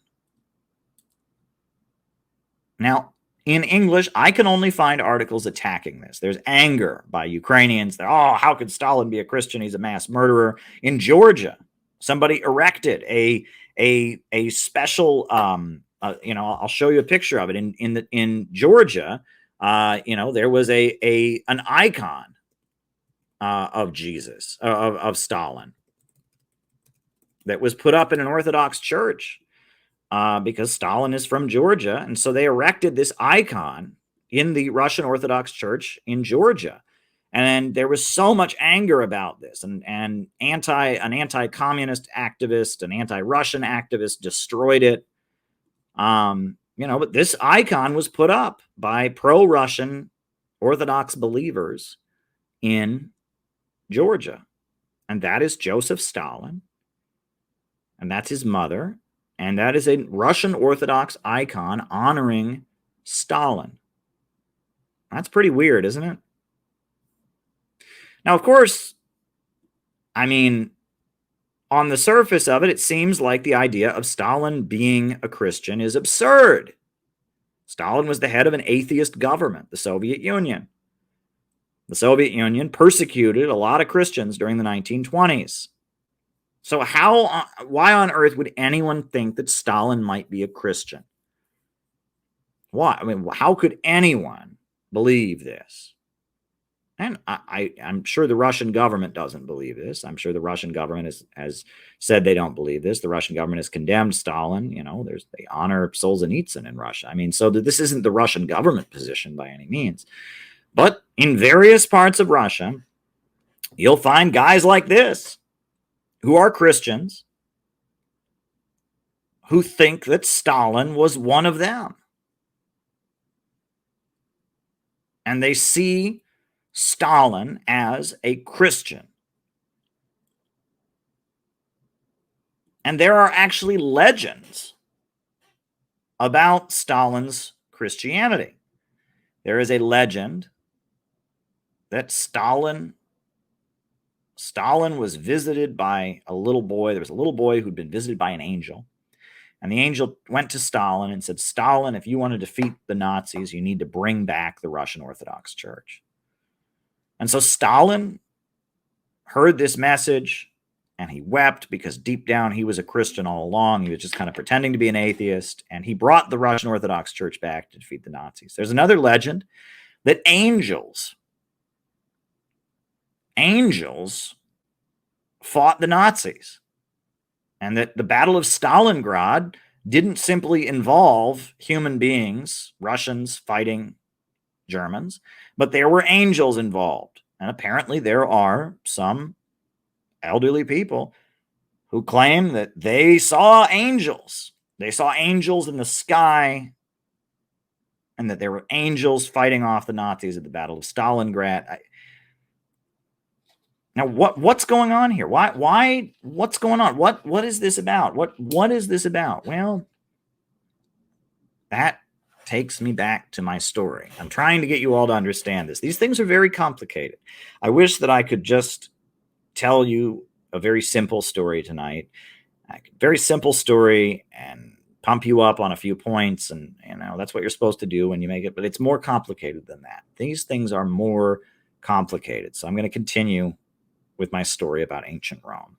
Now, in English, I can only find articles attacking this. There's anger by Ukrainians. They're, oh, how could Stalin be a Christian? He's a mass murderer. In Georgia, somebody erected a special I'll show you a picture of it. In Georgia, there was an icon of Jesus, of Stalin, that was put up in an Orthodox church because Stalin is from Georgia. And so they erected this icon in the Russian Orthodox Church in Georgia. And there was so much anger about this, and an anti-communist activist, an anti-Russian activist destroyed it. But this icon was put up by pro-Russian Orthodox believers in Georgia. And that is Joseph Stalin and that's his mother, and that is a Russian Orthodox icon honoring Stalin. That's pretty weird, isn't it? Now, of course, I mean, on the surface of it, it seems like the idea of Stalin being a Christian is absurd. Stalin was the head of an atheist government, the Soviet Union. The Soviet Union persecuted a lot of Christians during the 1920s. So why on earth would anyone think that Stalin might be a Christian? Why? I mean, how could anyone believe this? And I'm sure the Russian government doesn't believe this. I'm sure the Russian government has said they don't believe this. The Russian government has condemned Stalin. They honor Solzhenitsyn in Russia. I mean, so this isn't the Russian government position by any means. But in various parts of Russia, you'll find guys like this who are Christians who think that Stalin was one of them. And they see Stalin as a Christian. And there are actually legends about Stalin's Christianity. There is a legend that Stalin was visited by a little boy. There was a little boy who'd been visited by an angel. And the angel went to Stalin and said, Stalin, if you want to defeat the Nazis, you need to bring back the Russian Orthodox Church. And so Stalin heard this message and he wept because deep down he was a Christian all along. He was just kind of pretending to be an atheist. And he brought the Russian Orthodox Church back to defeat the Nazis. There's another legend that angels fought the Nazis. And that the Battle of Stalingrad didn't simply involve human beings, Russians fighting Germans, but there were angels involved. And apparently there are some elderly people who claim that they saw angels. They saw angels in the sky and that there were angels fighting off the Nazis at the Battle of Stalingrad. Now, what's going on here? Why? What's going on? What is this about? What is this about? Well, that takes me back to my story. I'm trying to get you all to understand this. These things are very complicated. I wish that I could just tell you a very simple story tonight. Very simple story and pump you up on a few points. And, that's what you're supposed to do when you make it. But it's more complicated than that. These things are more complicated. So I'm going to continue with my story about ancient Rome.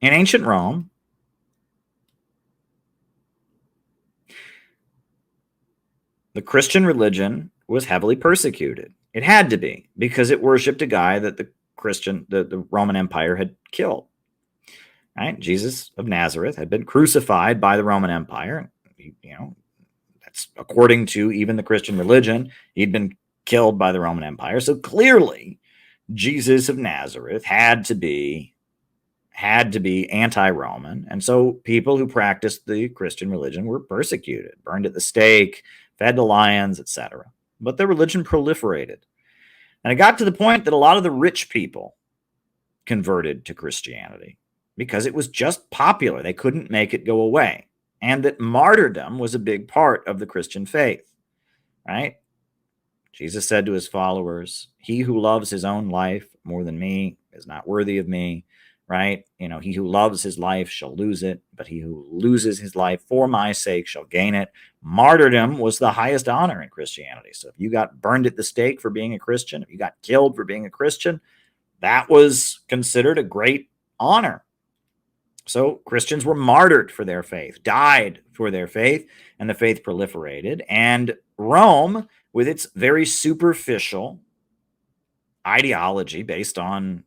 In ancient Rome, the Christian religion was heavily persecuted. It had to be, because it worshipped a guy that the Roman Empire had killed. Right? Jesus of Nazareth had been crucified by the Roman Empire. That's according to even the Christian religion. He'd been killed by the Roman Empire. So clearly, Jesus of Nazareth had to be anti-Roman. And so people who practiced the Christian religion were persecuted, burned at the stake, fed to lions, etc. But the religion proliferated. And it got to the point that a lot of the rich people converted to Christianity because it was just popular. They couldn't make it go away. And that martyrdom was a big part of the Christian faith, right? Jesus said to his followers, he who loves his own life more than me is not worthy of me, right? He who loves his life shall lose it, but he who loses his life for my sake shall gain it. Martyrdom was the highest honor in Christianity. So if you got burned at the stake for being a Christian, if you got killed for being a Christian, that was considered a great honor. So Christians were martyred for their faith, died for their faith, and the faith proliferated. And Rome, with its very superficial ideology based on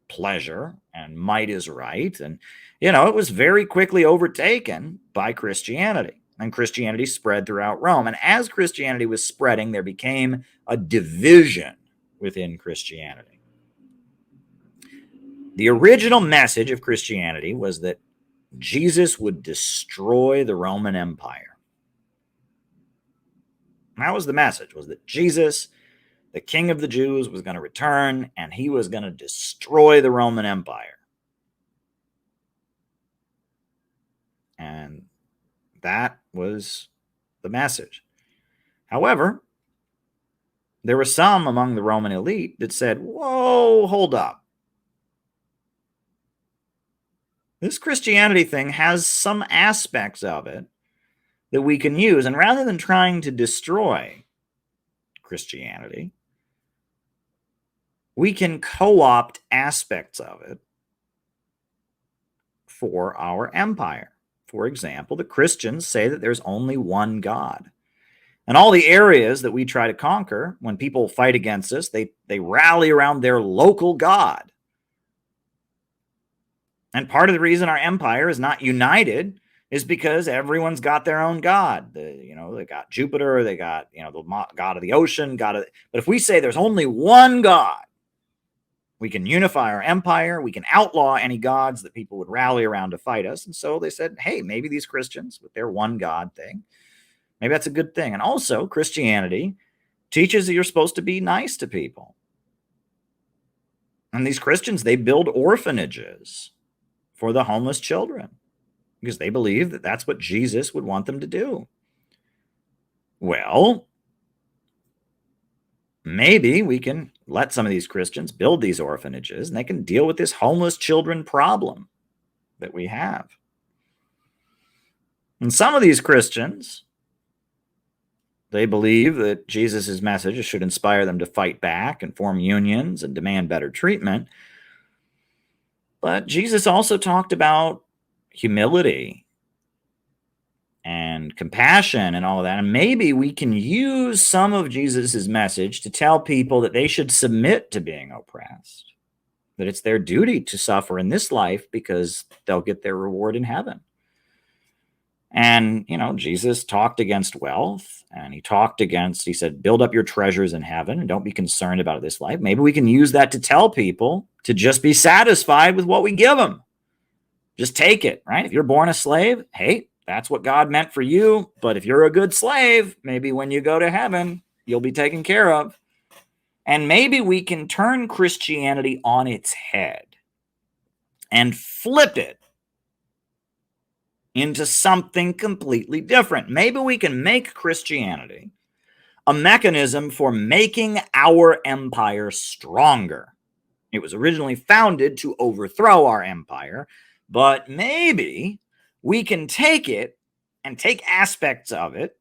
pleasure and might is right, and it was very quickly overtaken by Christianity. And Christianity spread throughout Rome. And as Christianity was spreading, there became a division within Christianity. The original message of Christianity was that Jesus would destroy the Roman Empire. That was the message, was that Jesus, the King of the Jews, was going to return and he was going to destroy the Roman Empire. And that was the message. However, there were some among the Roman elite that said, whoa, hold up. This Christianity thing has some aspects of it that we can use. And rather than trying to destroy Christianity, we can co-opt aspects of it for our empire. For example, the Christians say that there's only one God. And all the areas that we try to conquer, when people fight against us, they rally around their local God. And part of the reason our empire is not united is because everyone's got their own God. They got Jupiter, they got, the God of the ocean, but if we say there's only one God, we can unify our empire, we can outlaw any gods that people would rally around to fight us. And so they said, hey, maybe these Christians with their one God thing, maybe that's a good thing. And also, Christianity teaches that you're supposed to be nice to people. And these Christians, they build orphanages for the homeless children because they believe that that's what Jesus would want them to do. Well, maybe we can let some of these Christians build these orphanages and they can deal with this homeless children problem that we have. And some of these Christians, they believe that Jesus' message should inspire them to fight back and form unions and demand better treatment. But Jesus also talked about humility and compassion and all of that. And maybe we can use some of Jesus' message to tell people that they should submit to being oppressed, that it's their duty to suffer in this life because they'll get their reward in heaven. And, Jesus talked against wealth, and he said, build up your treasures in heaven and don't be concerned about this life. Maybe we can use that to tell people to just be satisfied with what we give them. Just take it, right? If you're born a slave, hey, that's what God meant for you. But if you're a good slave, maybe when you go to heaven, you'll be taken care of. And maybe we can turn Christianity on its head and flip it into something completely different. Maybe we can make Christianity a mechanism for making our empire stronger. It was originally founded to overthrow our empire, but maybe we can take it and take aspects of it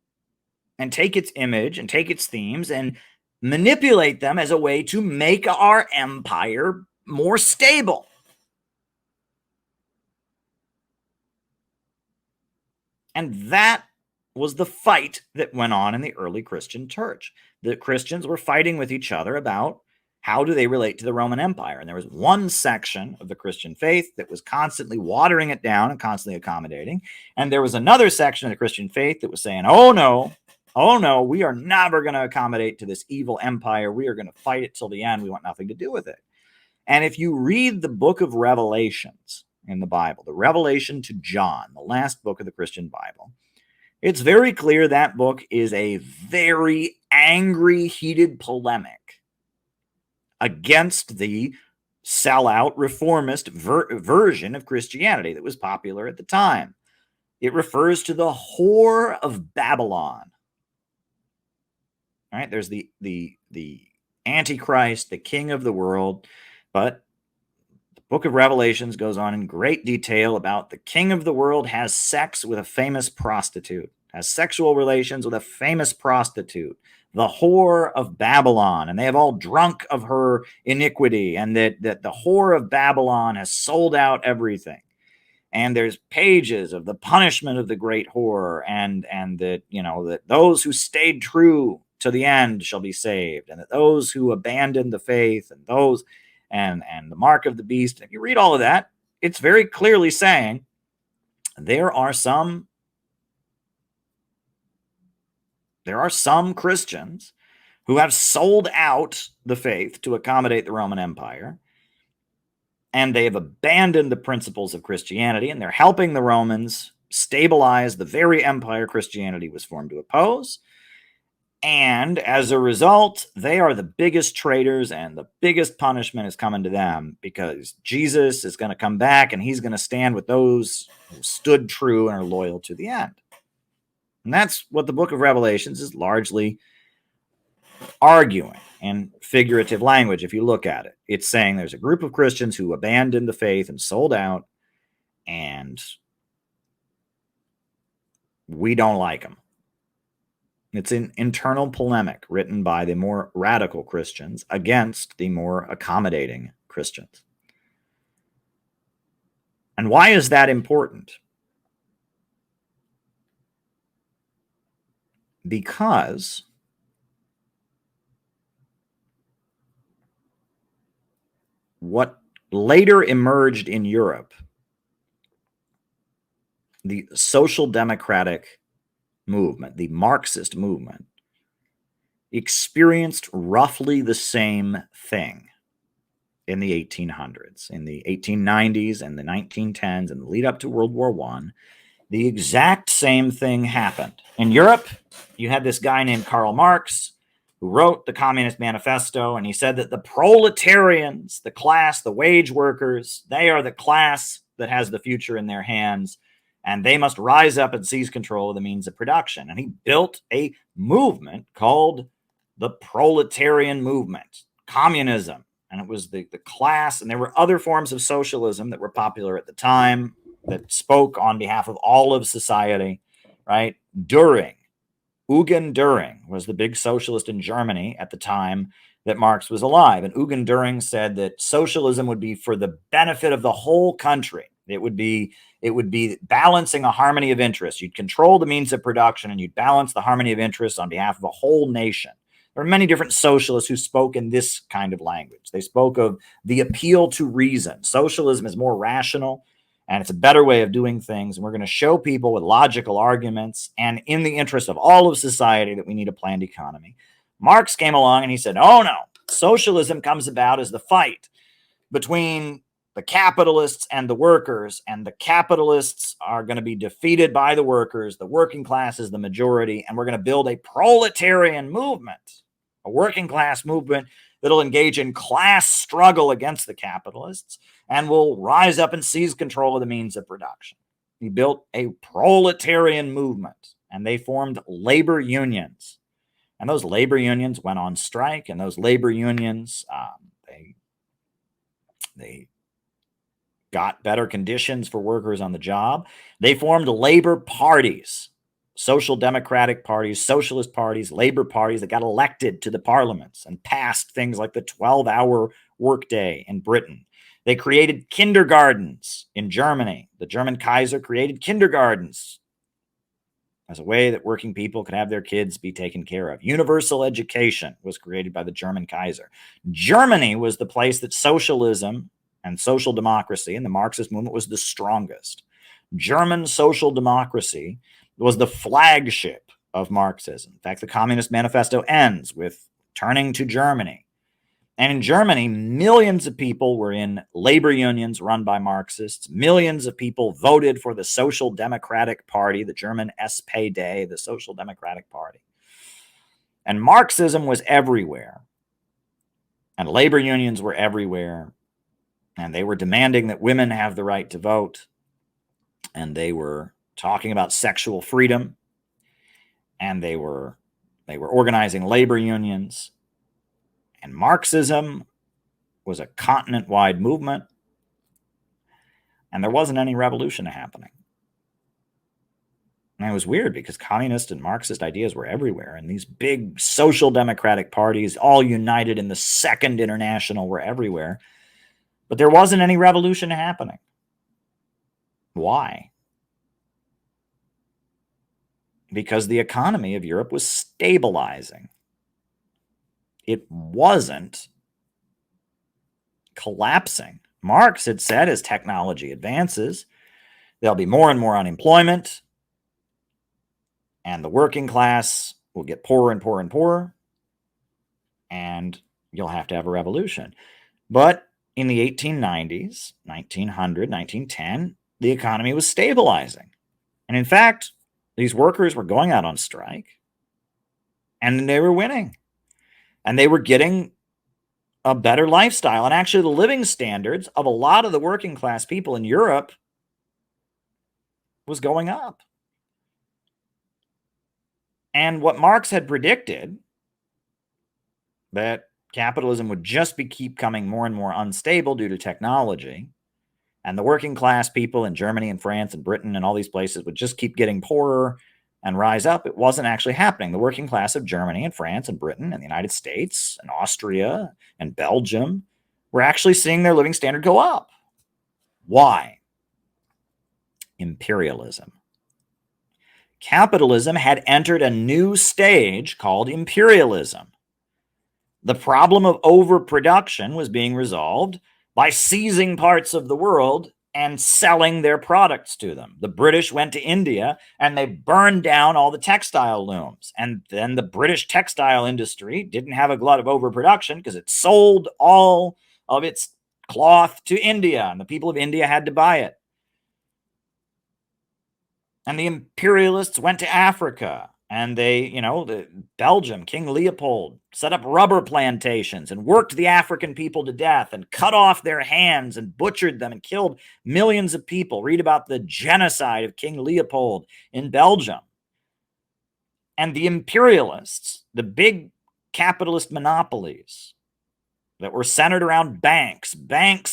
and take its image and take its themes and manipulate them as a way to make our empire more stable. And that was the fight that went on in the early Christian church. The Christians were fighting with each other about how do they relate to the Roman Empire. And there was one section of the Christian faith that was constantly watering it down and constantly accommodating. And there was another section of the Christian faith that was saying, oh no, we are never going to accommodate to this evil empire. We are going to fight it till the end. We want nothing to do with it. And if you read the book of Revelations in the Bible, the Revelation to John, the last book of the Christian Bible, it's very clear that book is a very angry, heated polemic against the sellout reformist version of Christianity that was popular at the time. It refers to the whore of Babylon. All right, there's the Antichrist, the king of the world, but the book of Revelations goes on in great detail about the king of the world has sex with a famous prostitute, has sexual relations with a famous prostitute, the whore of Babylon, and they have all drunk of her iniquity, and that the whore of Babylon has sold out everything. And there's pages of the punishment of the great whore, and that those who stayed true to the end shall be saved, and that those who abandoned the faith and those and the mark of the beast. If you read all of that, it's very clearly saying there are some Christians who have sold out the faith to accommodate the Roman Empire, and they have abandoned the principles of Christianity, and they're helping the Romans stabilize the very empire Christianity was formed to oppose. And as a result, they are the biggest traitors, and the biggest punishment is coming to them, because Jesus is going to come back and he's going to stand with those who stood true and are loyal to the end. And that's what the book of Revelations is largely arguing in figurative language. If you look at it, it's saying there's a group of Christians who abandoned the faith and sold out, and we don't like them. It's an internal polemic written by the more radical Christians against the more accommodating Christians. And why is that important? Because what later emerged in Europe, the social democratic movement, the Marxist movement, experienced roughly the same thing in the 1800s, in the 1890s and the 1910s, and the lead up to World War I. The exact same thing happened. In Europe, you had this guy named Karl Marx who wrote the Communist Manifesto, and he said that the proletarians, the class, the wage workers, they are the class that has the future in their hands, and they must rise up and seize control of the means of production. And he built a movement called the Proletarian Movement, communism. And it was the class, and there were other forms of socialism that were popular at the time that spoke on behalf of all of society, right? Eugen Düring was the big socialist in Germany at the time that Marx was alive. And Eugen Düring said that socialism would be for the benefit of the whole country. It would be balancing a harmony of interests. You'd control the means of production, and you'd balance the harmony of interests on behalf of a whole nation. There are many different socialists who spoke in this kind of language. They spoke of the appeal to reason. Socialism is more rational, and it's a better way of doing things. And we're going to show people with logical arguments and in the interest of all of society that we need a planned economy. Marx came along and he said, oh no, socialism comes about as the fight between the capitalists and the workers, and the capitalists are going to be defeated by the workers. The working class is the majority, and we're going to build a proletarian movement, a working class movement that'll engage in class struggle against the capitalists and will rise up and seize control of the means of production. He built a proletarian movement, and they formed labor unions. And those labor unions went on strike, and those labor unions, they got better conditions for workers on the job. They formed labor parties, social democratic parties, socialist parties, labor parties that got elected to the parliaments and passed things like the 12-hour workday in Britain. They created kindergartens in Germany. The German Kaiser created kindergartens as a way that working people could have their kids be taken care of. Universal education was created by the German Kaiser. Germany was the place that socialism and social democracy and the Marxist movement was the strongest. German social democracy was the flagship of Marxism. In fact, the Communist Manifesto ends with turning to Germany. And in Germany, millions of people were in labor unions run by Marxists. Millions of people voted for the Social Democratic Party, the German SPD, the Social Democratic Party. And Marxism was everywhere. And labor unions were everywhere. And they were demanding that women have the right to vote. And they were talking about sexual freedom. And they were organizing labor unions. And Marxism was a continent-wide movement. And there wasn't any revolution happening. And it was weird because communist and Marxist ideas were everywhere. And these big social democratic parties, all united in the Second International, were everywhere. But there wasn't any revolution happening. Why? Because the economy of Europe was stabilizing. It wasn't collapsing. Marx had said as technology advances, there'll be more and more unemployment, and the working class will get poorer and poorer and poorer, and you'll have to have a revolution. But in the 1890s, 1900, 1910, the economy was stabilizing. And in fact, these workers were going out on strike, And they were winning. And they were getting a better lifestyle. And actually, the living standards of a lot of the working class people in Europe was going up. And what Marx had predicted, that capitalism would just keep coming more and more unstable due to technology, and the working class people in Germany and France and Britain and all these places would just keep getting poorer and rise up, it wasn't actually happening. The working class of Germany and France and Britain and the United States and Austria and Belgium were actually seeing their living standard go up. Why? Imperialism. Capitalism had entered a new stage called imperialism. The problem of overproduction was being resolved by seizing parts of the world and selling their products to them. The British went to India and they burned down all the textile looms. And then the British textile industry didn't have a glut of overproduction because it sold all of its cloth to India, and the people of India had to buy it. And the imperialists went to Africa, and they, Belgium, King Leopold, set up rubber plantations and worked the African people to death and cut off their hands and butchered them and killed millions of people. Read about the genocide of King Leopold in Belgium. And the imperialists, the big capitalist monopolies that were centered around banks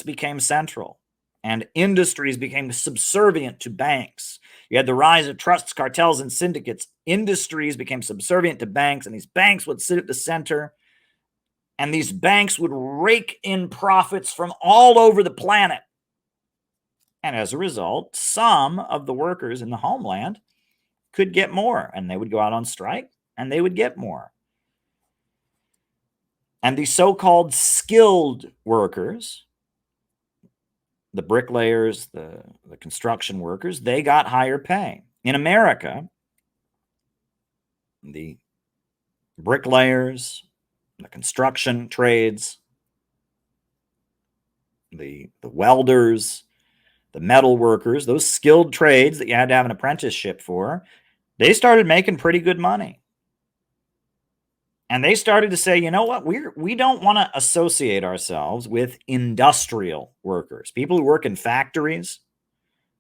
became central, and industries became subservient to banks. You had the rise of trusts, cartels, and syndicates. Industries became subservient to banks, and these banks would sit at the center, and these banks would rake in profits from all over the planet. And as a result, some of the workers in the homeland could get more, and they would go out on strike, and they would get more. And the so-called skilled workers, the bricklayers, the construction workers, they got higher pay. In America, the bricklayers, the construction trades, the welders, the metal workers, those skilled trades that you had to have an apprenticeship for, they started making pretty good money. And they started to say, you know what, we don't want to associate ourselves with industrial workers, people who work in factories.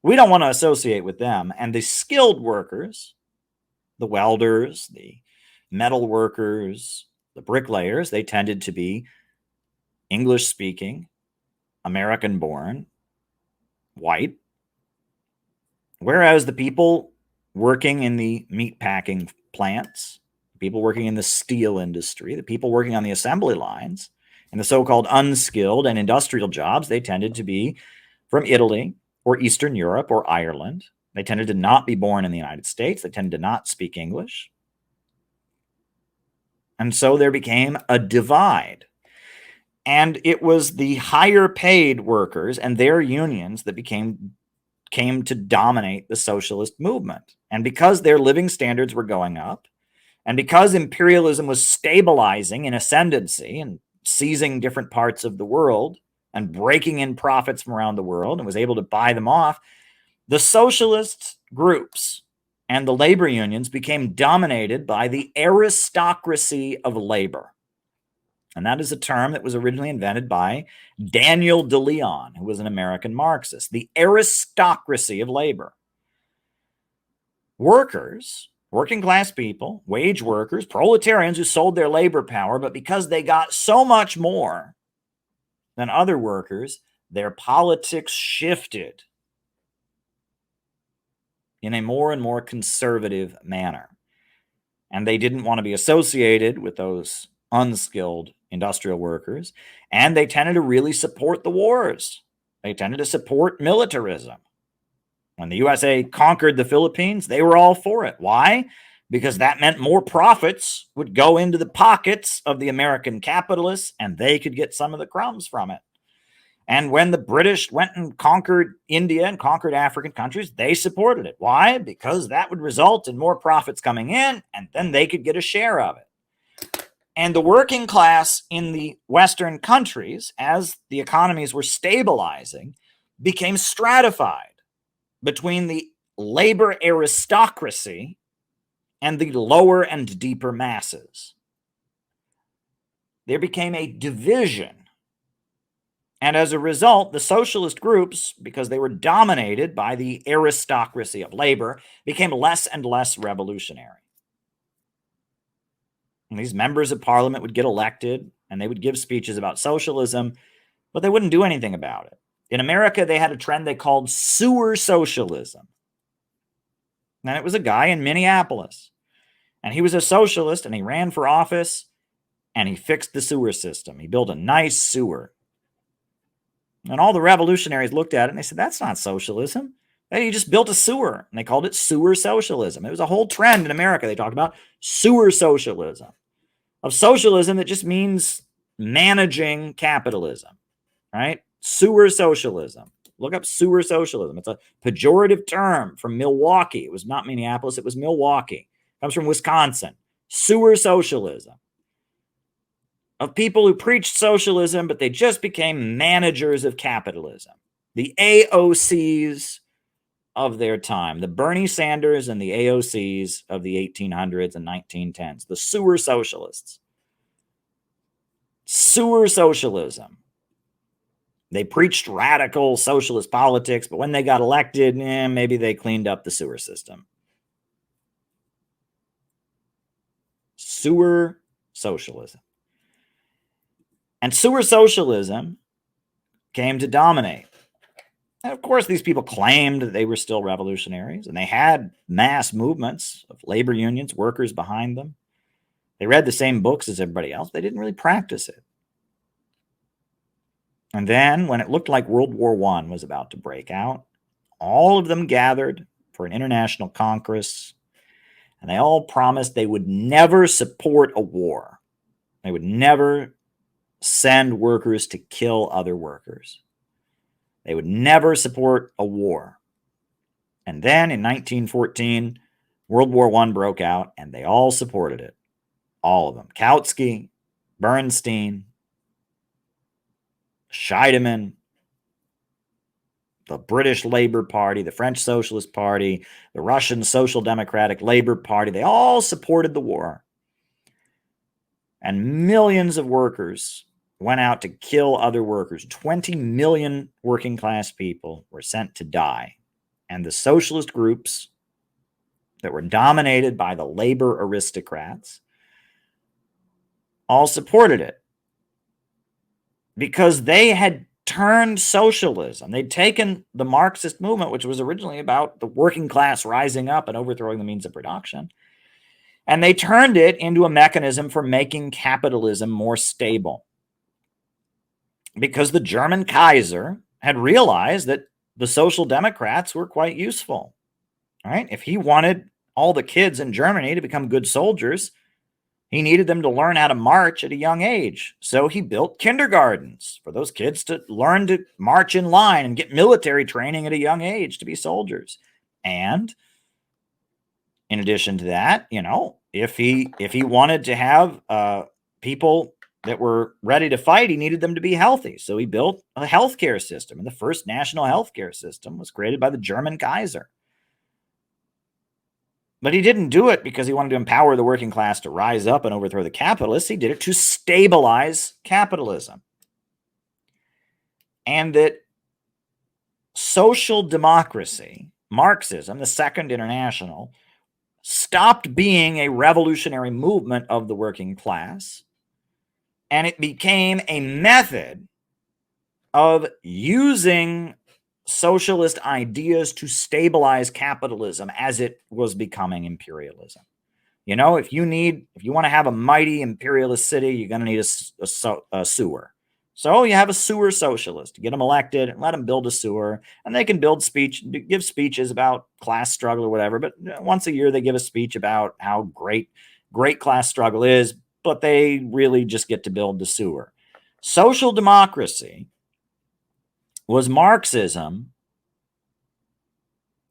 We don't want to associate with them. And the skilled workers, the welders, the metal workers, the bricklayers, they tended to be English-speaking, American-born, white. Whereas the people working in the meatpacking plants, people working in the steel industry, the people working on the assembly lines, and the so-called unskilled and industrial jobs, they tended to be from Italy or Eastern Europe or Ireland. They tended to not be born in the United States. They tended to not speak English. And so there became a divide. And it was the higher paid workers and their unions that came to dominate the socialist movement. And because their living standards were going up, and because imperialism was stabilizing in ascendancy and seizing different parts of the world and breaking in profits from around the world and was able to buy them off, the socialist groups and the labor unions became dominated by the aristocracy of labor. And that is a term that was originally invented by Daniel de Leon, who was an American Marxist. The aristocracy of labor. Workers, working class people, wage workers, proletarians who sold their labor power, but because they got so much more than other workers, their politics shifted in a more and more conservative manner. And they didn't want to be associated with those unskilled industrial workers, and they tended to really support the wars. They tended to support militarism. When the USA conquered the Philippines, they were all for it. Why? Because that meant more profits would go into the pockets of the American capitalists, and they could get some of the crumbs from it. And when the British went and conquered India and conquered African countries, they supported it. Why? Because that would result in more profits coming in, and then they could get a share of it. And the working class in the Western countries, as the economies were stabilizing, became stratified between the labor aristocracy and the lower and deeper masses. There became a division. And as a result, the socialist groups, because they were dominated by the aristocracy of labor, became less and less revolutionary. And these members of parliament would get elected, and they would give speeches about socialism, but they wouldn't do anything about it. In America, they had a trend they called sewer socialism. And it was a guy in Minneapolis. And he was a socialist, and he ran for office, and he fixed the sewer system. He built a nice sewer. And all the revolutionaries looked at it, and they said, that's not socialism. Hey, he just built a sewer, and they called it sewer socialism. It was a whole trend in America. They talked about sewer socialism, of socialism that just means managing capitalism, right? Sewer socialism. Look up sewer socialism. It's a pejorative term from Milwaukee. It was not Minneapolis. It was Milwaukee. It comes from Wisconsin. Sewer socialism. Of people who preached socialism, but they just became managers of capitalism. The AOCs of their time. The Bernie Sanders and the AOCs of the 1800s and 1910s. The sewer socialists. Sewer socialism. They preached radical socialist politics, but when they got elected, maybe they cleaned up the sewer system. Sewer socialism. And sewer socialism came to dominate. And of course, these people claimed that they were still revolutionaries, and they had mass movements of labor unions, workers behind them. They read the same books as everybody else. They didn't really practice it. And then, when it looked like World War I was about to break out, all of them gathered for an international congress, and they all promised they would never support a war. They would never send workers to kill other workers. They would never support a war. And then in 1914, World War I broke out, and they all supported it. All of them. Kautsky, Bernstein, Scheidemann, the British Labour Party, the French Socialist Party, the Russian Social Democratic Labour Party, they all supported the war. And millions of workers went out to kill other workers. 20 million working class people were sent to die. And the socialist groups that were dominated by the labor aristocrats all supported it because they had turned socialism. They'd taken the Marxist movement, which was originally about the working class rising up and overthrowing the means of production, and they turned it into a mechanism for making capitalism more stable. Because the German Kaiser had realized that the Social Democrats were quite useful, right? If he wanted all the kids in Germany to become good soldiers, he needed them to learn how to march at a young age. So he built kindergartens for those kids to learn to march in line and get military training at a young age to be soldiers. And in addition to that, if he wanted to have people that were ready to fight, he needed them to be healthy. So he built a healthcare system, and the first national healthcare system was created by the German Kaiser. But he didn't do it because he wanted to empower the working class to rise up and overthrow the capitalists. He did it to stabilize capitalism. And that social democracy, Marxism, the Second International, stopped being a revolutionary movement of the working class, and it became a method of using socialist ideas to stabilize capitalism as it was becoming imperialism. If you want to have a mighty imperialist city, you're going to need a sewer. So you have a sewer socialist. Get them elected and let them build a sewer, and they can give speeches about class struggle or whatever. But once a year, they give a speech about how great class struggle is, but they really just get to build the sewer. Social democracy was Marxism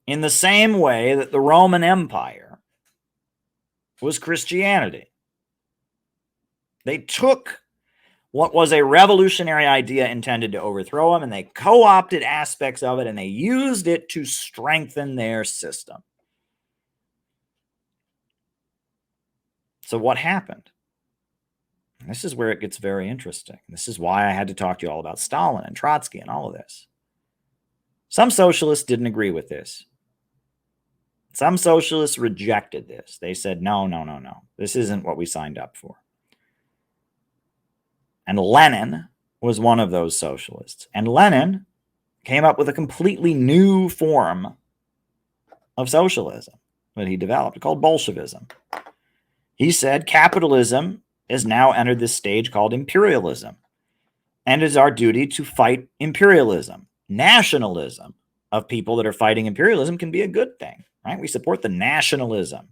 in the same way that the Roman Empire was Christianity. They took what was a revolutionary idea intended to overthrow them, and they co-opted aspects of it, and they used it to strengthen their system. So what happened? This is where it gets very interesting. This is why I had to talk to you all about Stalin and Trotsky and all of this. Some socialists didn't agree with this. Some socialists rejected this. They said, no, no, no, no. This isn't what we signed up for. And Lenin was one of those socialists. And Lenin came up with a completely new form of socialism that he developed called Bolshevism. He said capitalism has now entered this stage called imperialism, and it is our duty to fight imperialism. Nationalism of people that are fighting imperialism can be a good thing, right? We support the nationalism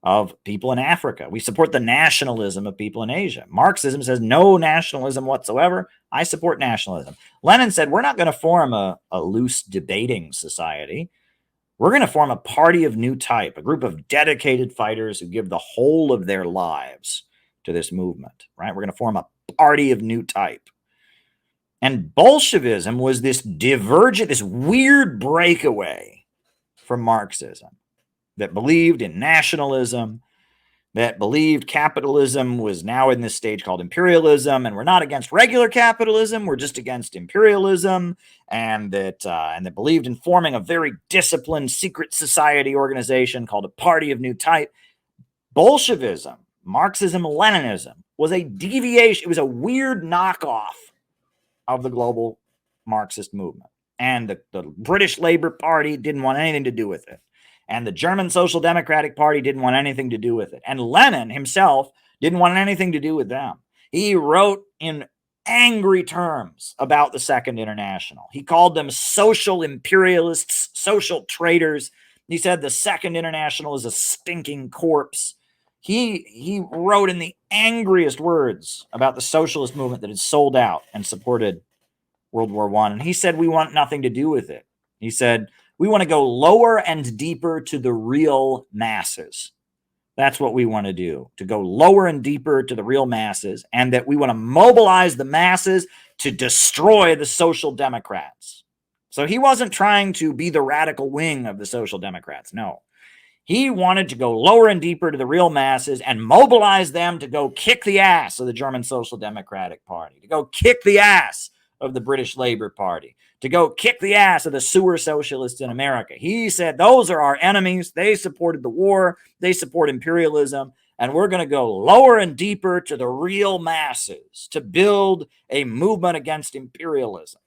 of people in Africa. We support the nationalism of people in Asia. Marxism says no nationalism whatsoever. I support nationalism. Lenin said we're not going to form a loose debating society. We're going to form a party of new type, a group of dedicated fighters who give the whole of their lives to this movement, right? We're going to form a party of new type. And Bolshevism was this divergent, this weird breakaway from Marxism that believed in nationalism, that believed capitalism was now in this stage called imperialism, and we're not against regular capitalism, we're just against imperialism, and that believed in forming a very disciplined secret society organization called a party of new type. Bolshevism, Marxism-Leninism, was a deviation. It was a weird knockoff of the global Marxist movement. And the British Labour Party didn't want anything to do with it. And the German Social Democratic Party didn't want anything to do with it. And Lenin himself didn't want anything to do with them. He wrote in angry terms about the Second International. He called them social imperialists, social traitors. He said the Second International is a stinking corpse. He wrote in the angriest words about the socialist movement that had sold out and supported World War I. And he said, we want nothing to do with it. He said, we want to go lower and deeper to the real masses. That's what we want to do, to go lower and deeper to the real masses, and that we want to mobilize the masses to destroy the Social Democrats. So he wasn't trying to be the radical wing of the Social Democrats. No. He wanted to go lower and deeper to the real masses and mobilize them to go kick the ass of the German Social Democratic Party, to go kick the ass of the British Labour Party, to go kick the ass of the sewer socialists in America. He said, those are our enemies. They supported the war. They support imperialism. And we're going to go lower and deeper to the real masses to build a movement against imperialism.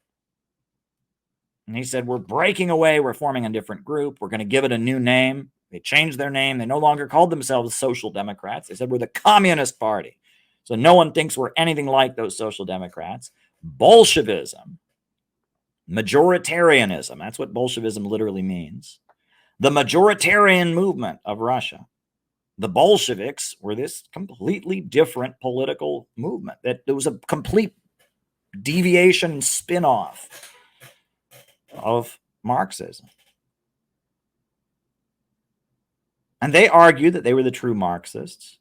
And he said, we're breaking away. We're forming a different group. We're going to give it a new name. They changed their name. They no longer called themselves Social Democrats. They said, we're the Communist Party. So no one thinks we're anything like those Social Democrats. Bolshevism, majoritarianism, that's what Bolshevism literally means. The majoritarian movement of Russia. The Bolsheviks were this completely different political movement. That there was a complete deviation, spin-off of Marxism. And they argued that they were the true Marxists.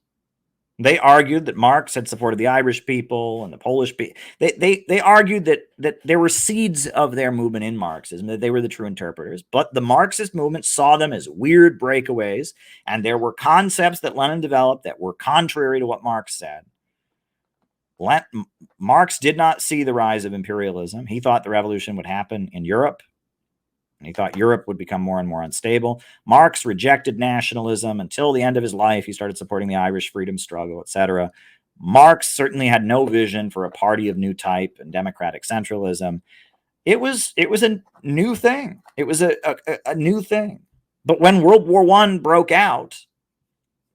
They argued that Marx had supported the Irish people and the Polish people. They argued that there were seeds of their movement in Marxism, that they were the true interpreters. But the Marxist movement saw them as weird breakaways, and there were concepts that Lenin developed that were contrary to what Marx said. Marx did not see the rise of imperialism. He thought the revolution would happen in Europe. And he thought Europe would become more and more unstable. Marx rejected nationalism until the end of his life. He started supporting the Irish freedom struggle, etc. Marx certainly had no vision for a party of new type and democratic centralism. It was a new thing. It was a new thing. But when World War I broke out,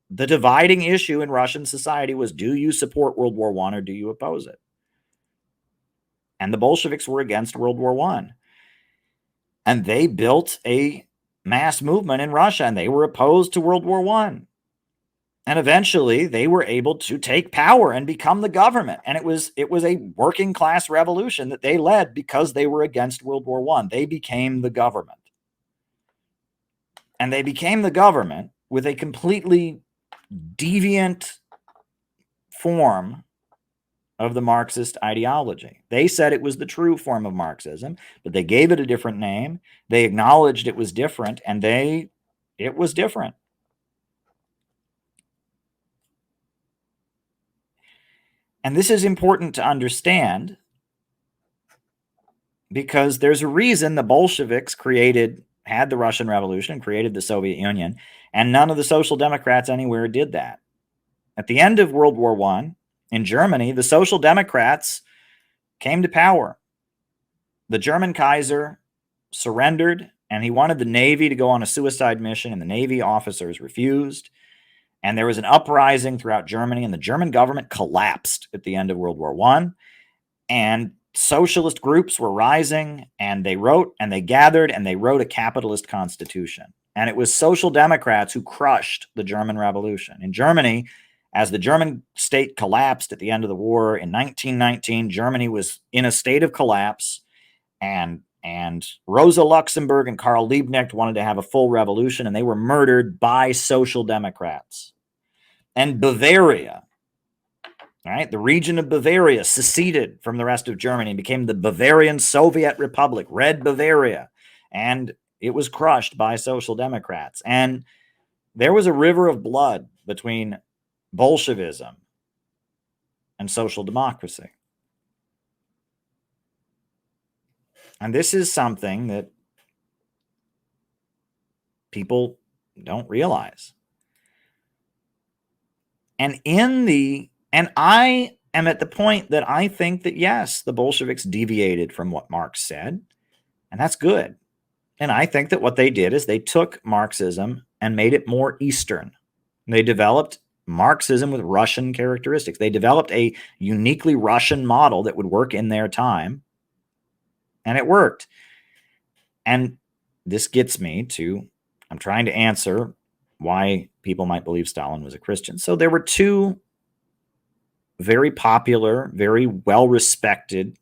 the dividing issue in Russian society was, do you support World War I or do you oppose it? And the Bolsheviks were against World War I. And they built a mass movement in Russia, and they were opposed to World War I. And eventually they were able to take power and become the government. And it was a working class revolution that they led because they were against World War I. They became the government. And they became the government with a completely deviant form of the Marxist ideology. They said it was the true form of Marxism, but they gave it a different name. They acknowledged it was different, and it was different. And this is important to understand because there's a reason the Bolsheviks had the Russian Revolution and created the Soviet Union, and none of the Social Democrats anywhere did that. At the end of World War I, in Germany, the Social Democrats came to power. The German Kaiser surrendered, and he wanted the Navy to go on a suicide mission, and the Navy officers refused. And there was an uprising throughout Germany, and the German government collapsed at the end of World War I. And socialist groups were rising, and they wrote and they gathered and they wrote a capitalist constitution. And it was Social Democrats who crushed the German Revolution. In Germany, as the German state collapsed at the end of the war in 1919, Germany was in a state of collapse, and Rosa Luxemburg and Karl Liebknecht wanted to have a full revolution, and they were murdered by Social Democrats. And Bavaria, right, the region of Bavaria, seceded from the rest of Germany and became the Bavarian Soviet Republic, Red Bavaria, and it was crushed by Social Democrats. And there was a river of blood between Bolshevism and social democracy. And this is something that people don't realize. And I am at the point that I think that, yes, the Bolsheviks deviated from what Marx said, and that's good. And I think that what they did is they took Marxism and made it more Eastern. They developed Marxism with Russian characteristics. They developed a uniquely Russian model that would work in their time, and it worked. And this gets me to, I'm trying to answer why people might believe Stalin was a Christian. So there were two very popular, very well-respected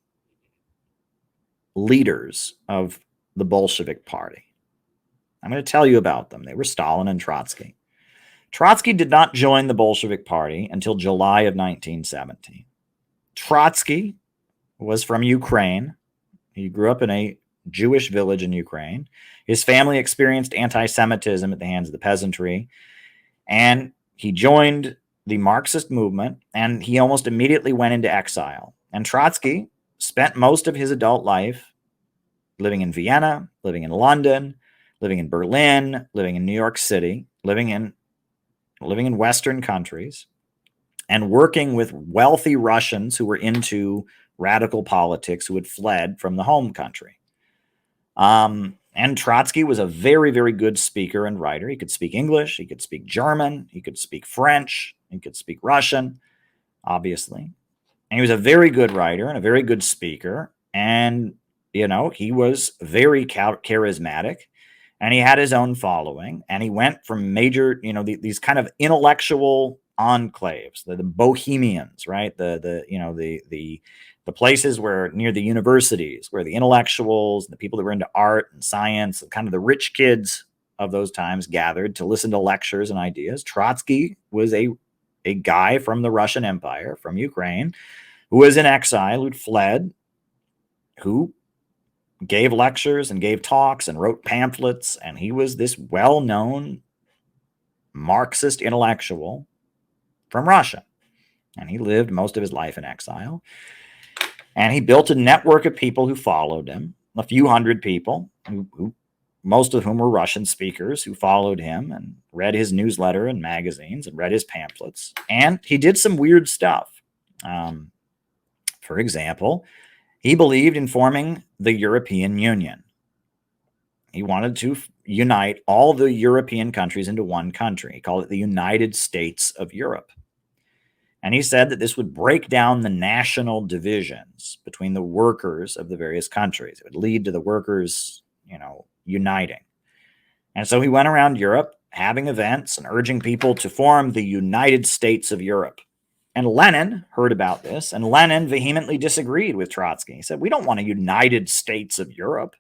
leaders of the Bolshevik Party. I'm going to tell you about them. They were Stalin and Trotsky. Trotsky did not join the Bolshevik Party until July of 1970. Trotsky was from Ukraine. He grew up in a Jewish village in Ukraine. His family experienced anti-Semitism at the hands of the peasantry, and he joined the Marxist movement, and he almost immediately went into exile. And Trotsky spent most of his adult life living in Vienna, living in London, living in Berlin, living in New York City, living in Western countries, and working with wealthy Russians who were into radical politics who had fled from the home country. And Trotsky was a very, very good speaker and writer. He could speak English, he could speak German, he could speak French, he could speak Russian, obviously. And he was a very good writer and a very good speaker. And, he was very charismatic, and he had his own following. And he went from major, these kind of intellectual enclaves, the Bohemians, right? The places where near the universities, where the intellectuals, the people that were into art and science, and kind of the rich kids of those times gathered to listen to lectures and ideas. Trotsky was a guy from the Russian Empire, from Ukraine, who was in exile, who'd fled, who gave lectures and gave talks and wrote pamphlets. And he was this well-known Marxist intellectual from Russia. And he lived most of his life in exile. And he built a network of people who followed him, a few hundred people, who most of whom were Russian speakers, who followed him and read his newsletter and magazines and read his pamphlets. And he did some weird stuff. For example, he believed in forming the European Union. He wanted to unite all the European countries into one country. He called it the United States of Europe. And he said that this would break down the national divisions between the workers of the various countries. It would lead to the workers, uniting. And so he went around Europe having events and urging people to form the United States of Europe. And Lenin heard about this, and Lenin vehemently disagreed with Trotsky. He said, we don't want a United States of Europe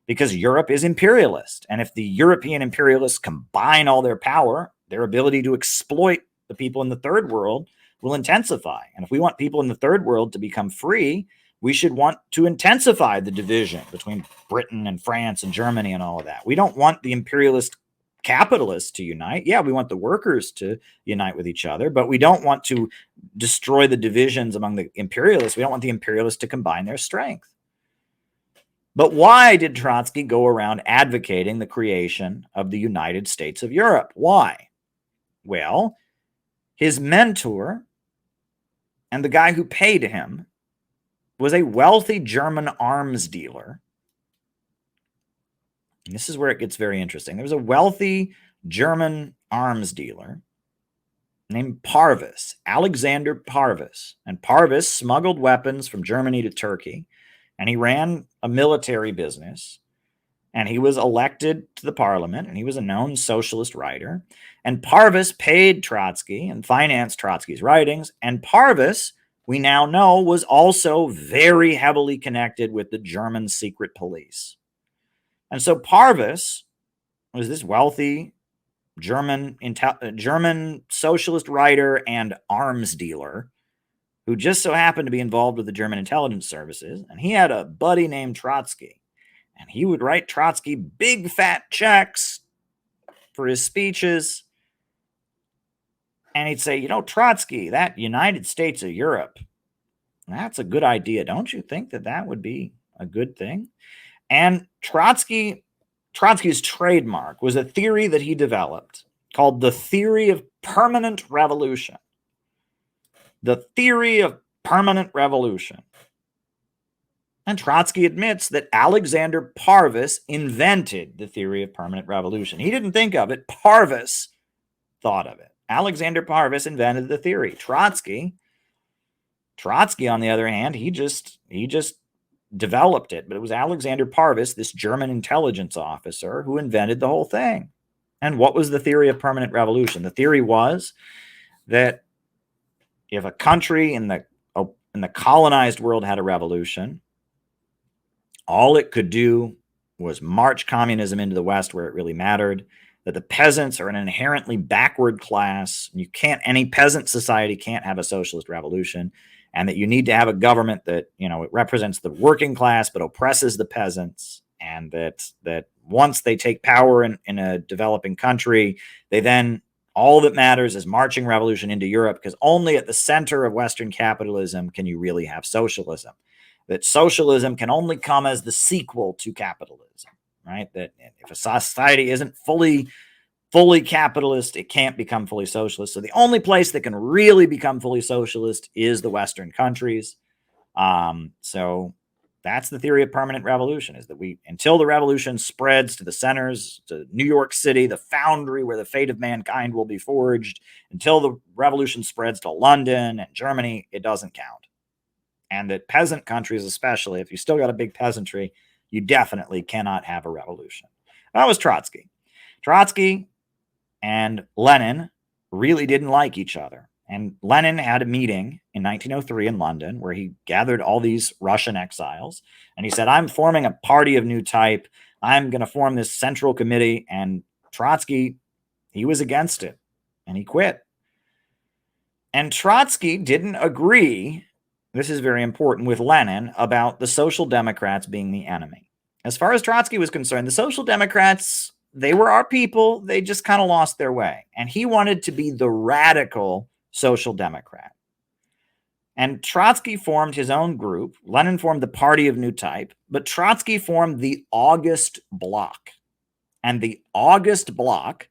because Europe is imperialist. And if the European imperialists combine all their power, their ability to exploit the people in the third world will intensify. And if we want people in the third world to become free, we should want to intensify the division between Britain and France and Germany and all of that. We don't want the imperialist capitalists to unite. Yeah, we want the workers to unite with each other, but we don't want to destroy the divisions among the imperialists. We don't want the imperialists to combine their strength. But why did Trotsky go around advocating the creation of the United States of Europe? Why? Well, his mentor and the guy who paid him was a wealthy German arms dealer. And this is where it gets very interesting. There was a wealthy German arms dealer named Parvis, Alexander Parvis. And Parvis smuggled weapons from Germany to Turkey, and he ran a military business, and he was elected to the parliament, and he was a known socialist writer. And Parvis paid Trotsky and financed Trotsky's writings, and Parvis, we now know, was also very heavily connected with the German secret police. And so Parvis was this wealthy German socialist writer and arms dealer who just so happened to be involved with the German intelligence services. And he had a buddy named Trotsky. And he would write Trotsky big fat checks for his speeches. And he'd say, you know, Trotsky, that United States of Europe, that's a good idea. Don't you think that that would be a good thing? And Trotsky's trademark was a theory that he developed called the theory of permanent revolution. The theory of permanent revolution. And Trotsky admits that Alexander Parvis invented the theory of permanent revolution. He didn't think of it. Parvis thought of it. Alexander Parvis invented the theory. Trotsky, on the other hand, he just developed it. But it was Alexander Parvis, this German intelligence officer, who invented the whole thing. And what was the theory of permanent revolution? The theory was that if a country in the colonized world had a revolution, all it could do was march communism into the West where it really mattered, that the peasants are an inherently backward class. Any peasant society can't have a socialist revolution, and that you need to have a government that, it represents the working class but oppresses the peasants, and that once they take power in a developing country, all that matters is marching revolution into Europe, because only at the center of Western capitalism can you really have socialism. That socialism can only come as the sequel to capitalism, right? That if a society isn't fully capitalist, it can't become fully socialist. So the only place that can really become fully socialist is the Western countries. So that's the theory of permanent revolution, is that until the revolution spreads to the centers, to New York City, the foundry where the fate of mankind will be forged, until the revolution spreads to London and Germany, it doesn't count. And that peasant countries, especially, if you still got a big peasantry, you definitely cannot have a revolution. That was Trotsky. Trotsky and Lenin really didn't like each other. And Lenin had a meeting in 1903 in London where he gathered all these Russian exiles. And he said, I'm forming a party of new type. I'm going to form this central committee. And Trotsky, he was against it. And he quit. And Trotsky didn't agree, this is very important, with Lenin about the Social Democrats being the enemy. As far as Trotsky was concerned, the Social Democrats, they were our people. They just kind of lost their way. And he wanted to be the radical Social Democrat. And Trotsky formed his own group. Lenin formed the Party of New Type, but Trotsky formed the August Bloc. And the August Bloc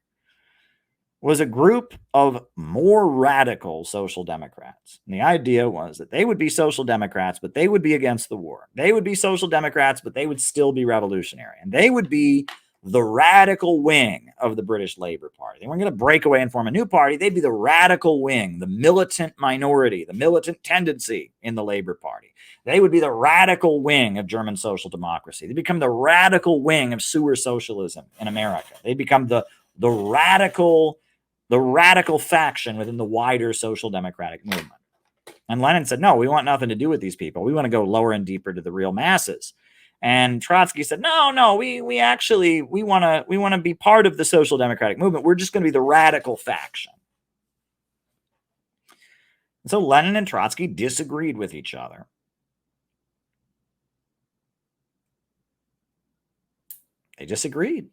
was a group of more radical Social Democrats. And the idea was that they would be Social Democrats, but they would be against the war. They would be Social Democrats, but they would still be revolutionary. And they would be the radical wing of the British Labour Party. They weren't going to break away and form a new party. They'd be the radical wing, the militant minority, the militant tendency in the Labour Party. They would be the radical wing of German social democracy. They'd become the radical wing of sewer socialism in America. They'd become the radical faction within the wider social democratic movement. And Lenin said, no, we want nothing to do with these people. We want to go lower and deeper to the real masses. And Trotsky said, no, we want to be part of the social democratic movement. We're just going to be the radical faction. And so Lenin and Trotsky disagreed with each other. They disagreed.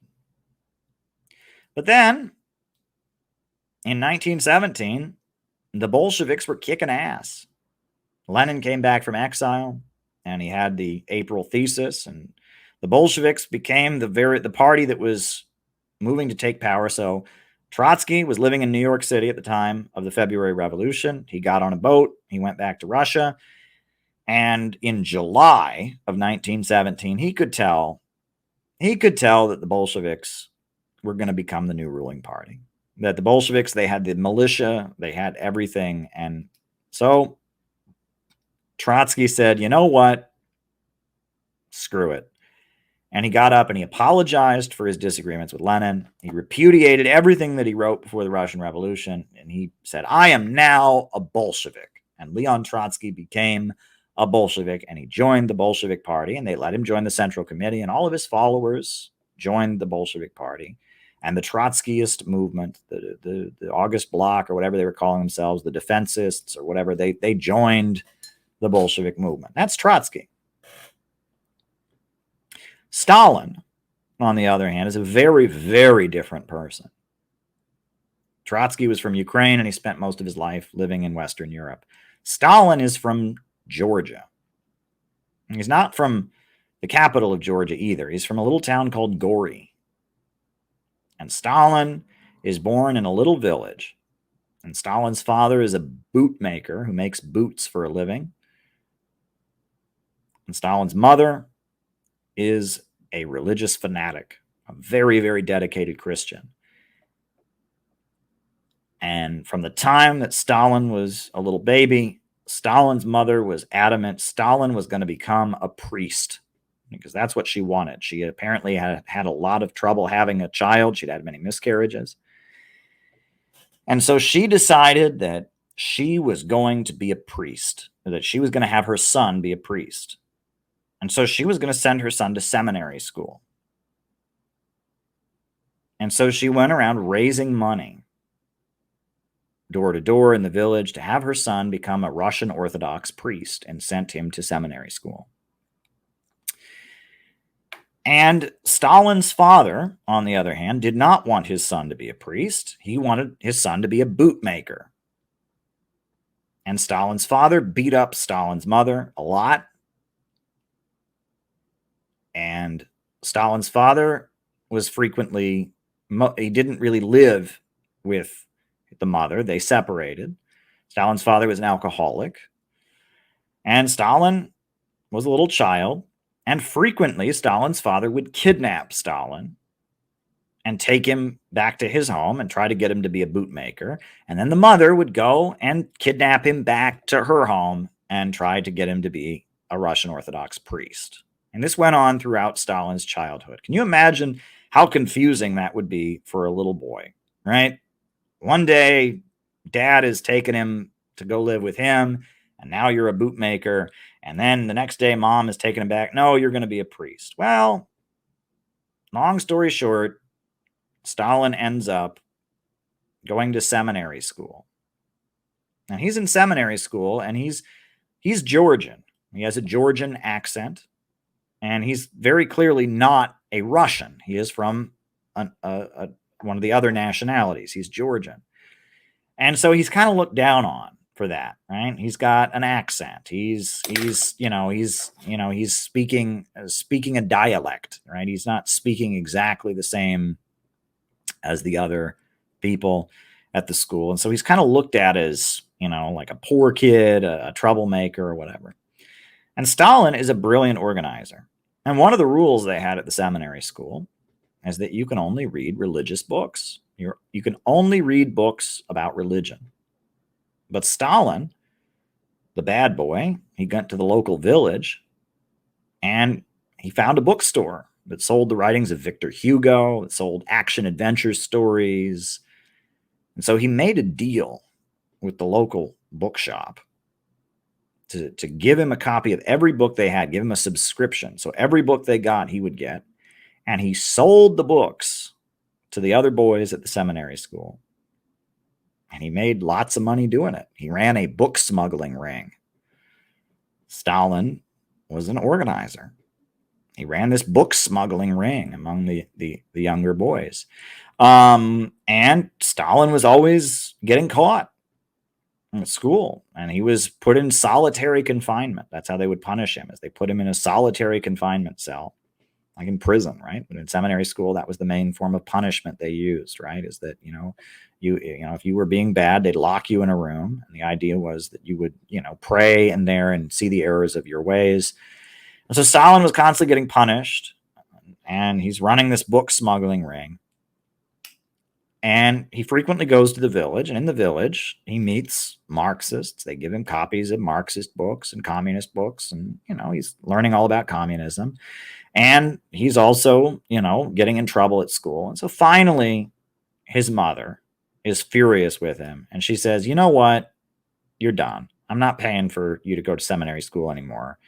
But then, in 1917, the Bolsheviks were kicking ass. Lenin came back from exile, and he had the April thesis, and the Bolsheviks became the party that was moving to take power. So Trotsky was living in New York City at the time of the February Revolution. He got on a boat. He went back to Russia. And in July of 1917, he could tell that the Bolsheviks were going to become the new ruling party. That the Bolsheviks, they had the militia, they had everything. And so Trotsky said, you know what? Screw it. And he got up and he apologized for his disagreements with Lenin. He repudiated everything that he wrote before the Russian Revolution. And he said, I am now a Bolshevik. And Leon Trotsky became a Bolshevik, and he joined the Bolshevik Party, and they let him join the Central Committee, and all of his followers joined the Bolshevik Party. And the Trotskyist movement, the August Bloc, or whatever they were calling themselves, the Defensists, or whatever, they joined the Bolshevik movement. That's Trotsky. Stalin, on the other hand, is a very, very different person. Trotsky was from Ukraine, and he spent most of his life living in Western Europe. Stalin is from Georgia. He's not from the capital of Georgia either. He's from a little town called Gori. And Stalin is born in a little village. And Stalin's father is a bootmaker who makes boots for a living. And Stalin's mother is a religious fanatic, a very, very dedicated Christian. And from the time that Stalin was a little baby, Stalin's mother was adamant Stalin was going to become a priest, because that's what she wanted. She apparently had a lot of trouble having a child. She'd had many miscarriages. And so she decided that she was going to be a priest, that she was going to have her son be a priest. And so she was going to send her son to seminary school. And so she went around raising money door to door in the village to have her son become a Russian Orthodox priest, and sent him to seminary school. And Stalin's father, on the other hand, did not want his son to be a priest. He wanted his son to be a bootmaker. And Stalin's father beat up Stalin's mother a lot. And Stalin's father was frequently, he didn't really live with the mother. They separated. Stalin's father was an alcoholic. And Stalin was a little child. And frequently, Stalin's father would kidnap Stalin and take him back to his home and try to get him to be a bootmaker. And then the mother would go and kidnap him back to her home and try to get him to be a Russian Orthodox priest. And this went on throughout Stalin's childhood. Can you imagine how confusing that would be for a little boy, right? One day, dad is taking him to go live with him, and now you're a bootmaker. And then the next day, mom is taking him back. No, you're going to be a priest. Well, long story short, Stalin ends up going to seminary school. And he's in seminary school, and he's Georgian. He has a Georgian accent, and he's very clearly not a Russian. He is from one of the other nationalities. He's Georgian. And so he's kind of looked down on for that, right? He's got an accent. He's speaking a dialect, right? He's not speaking exactly the same as the other people at the school. And so he's kind of looked at as, like a poor kid, a troublemaker or whatever. And Stalin is a brilliant organizer. And one of the rules they had at the seminary school is that you can only read religious books. You can only read books about religion. But Stalin, the bad boy, he went to the local village and he found a bookstore that sold the writings of Victor Hugo, that sold action-adventure stories. And so he made a deal with the local bookshop to give him a copy of every book they had, give him a subscription. So every book they got, he would get. And he sold the books to the other boys at the seminary school. And he made lots of money doing it. He ran a book smuggling ring. Stalin was an organizer. He ran this book smuggling ring among the younger boys. And Stalin was always getting caught. at school, and he was put in solitary confinement. That's how they would punish him, is they put him in a solitary confinement cell, like in prison, right? But in seminary school, that was the main form of punishment they used, right? Is that, if you were being bad, they'd lock you in a room, and the idea was that you would, pray in there and see the errors of your ways. And so Stalin was constantly getting punished, and he's running this book smuggling ring. And he frequently goes to the village, and in the village, he meets Marxists. They give him copies of Marxist books and communist books, and, he's learning all about communism. And he's also, getting in trouble at school. And so finally, his mother is furious with him, and she says, "You know what? You're done. I'm not paying for you to go to seminary school anymore.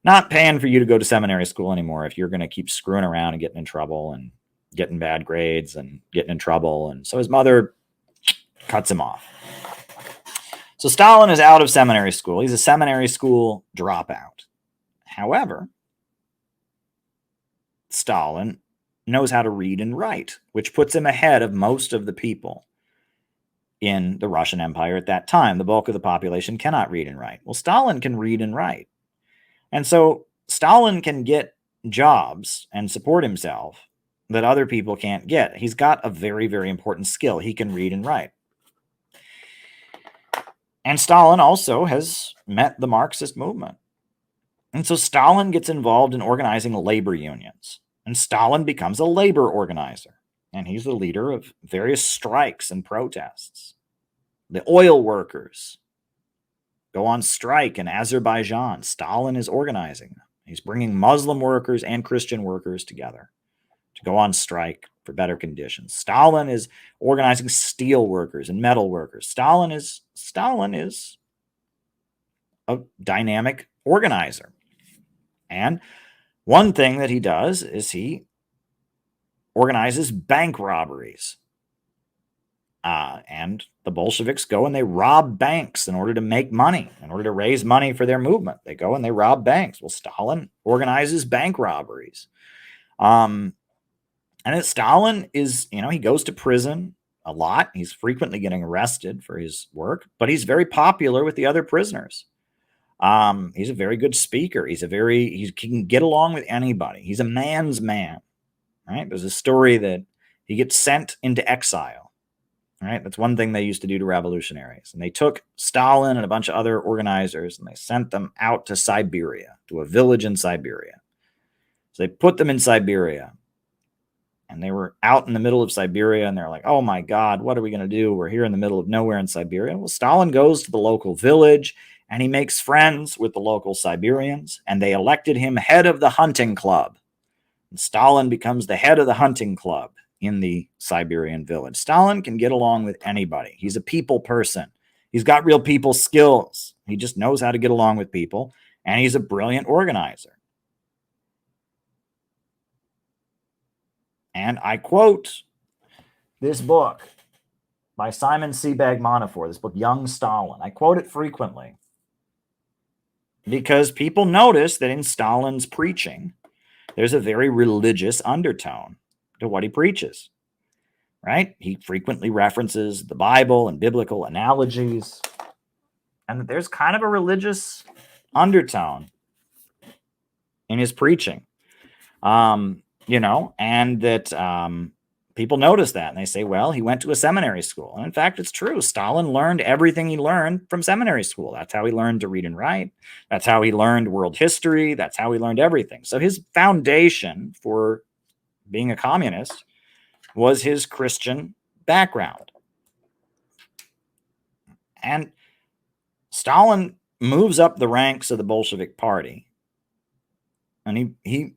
Not paying for you to go to seminary school anymore if you're going to keep screwing around and getting in trouble and getting bad grades and getting in trouble." And so his mother cuts him off. So Stalin is out of seminary school. He's a seminary school dropout. However, Stalin knows how to read and write, which puts him ahead of most of the people in the Russian Empire at that time. The bulk of the population cannot read and write. Well, Stalin can read and write. And so Stalin can get jobs and support himself that other people can't get. He's got a very, very important skill. He can read and write. And Stalin also has met the Marxist movement. And so Stalin gets involved in organizing labor unions. And Stalin becomes a labor organizer. And he's the leader of various strikes and protests. The oil workers go on strike in Azerbaijan. Stalin is organizing them. He's bringing Muslim workers and Christian workers together to go on strike for better conditions. Stalin is organizing steel workers and metal workers. Stalin is a dynamic organizer. And one thing that he does is he organizes bank robberies. And the Bolsheviks go and they rob banks in order to make money, in order to raise money for their movement. They go and they rob banks. Well, Stalin organizes bank robberies. And Stalin is, he goes to prison a lot. He's frequently getting arrested for his work, but he's very popular with the other prisoners. He's a very good speaker. He can get along with anybody. He's a man's man, right? There's a story that he gets sent into exile, right? That's one thing they used to do to revolutionaries. And they took Stalin and a bunch of other organizers and they sent them out to Siberia, to a village in Siberia. So they put them in Siberia. And they were out in the middle of Siberia, and they're like, "Oh my God, what are we going to do? We're here in the middle of nowhere in Siberia." Well, Stalin goes to the local village, and he makes friends with the local Siberians, and they elected him head of the hunting club. And Stalin becomes the head of the hunting club in the Siberian village. Stalin can get along with anybody. He's a people person. He's got real people skills. He just knows how to get along with people, and he's a brilliant organizer. And I quote this book by Simon Sebag-Montefiore, this book, Young Stalin. I quote it frequently because people notice that in Stalin's preaching, there's a very religious undertone to what he preaches, right? He frequently references the Bible and biblical analogies, and there's kind of a religious undertone in his preaching. And that people notice that, and they say, well, he went to a seminary school. And in fact, it's true. Stalin learned everything he learned from seminary school. That's how he learned to read and write. That's how he learned world history. That's how he learned everything. So his foundation for being a communist was his Christian background. And Stalin moves up the ranks of the Bolshevik Party, and he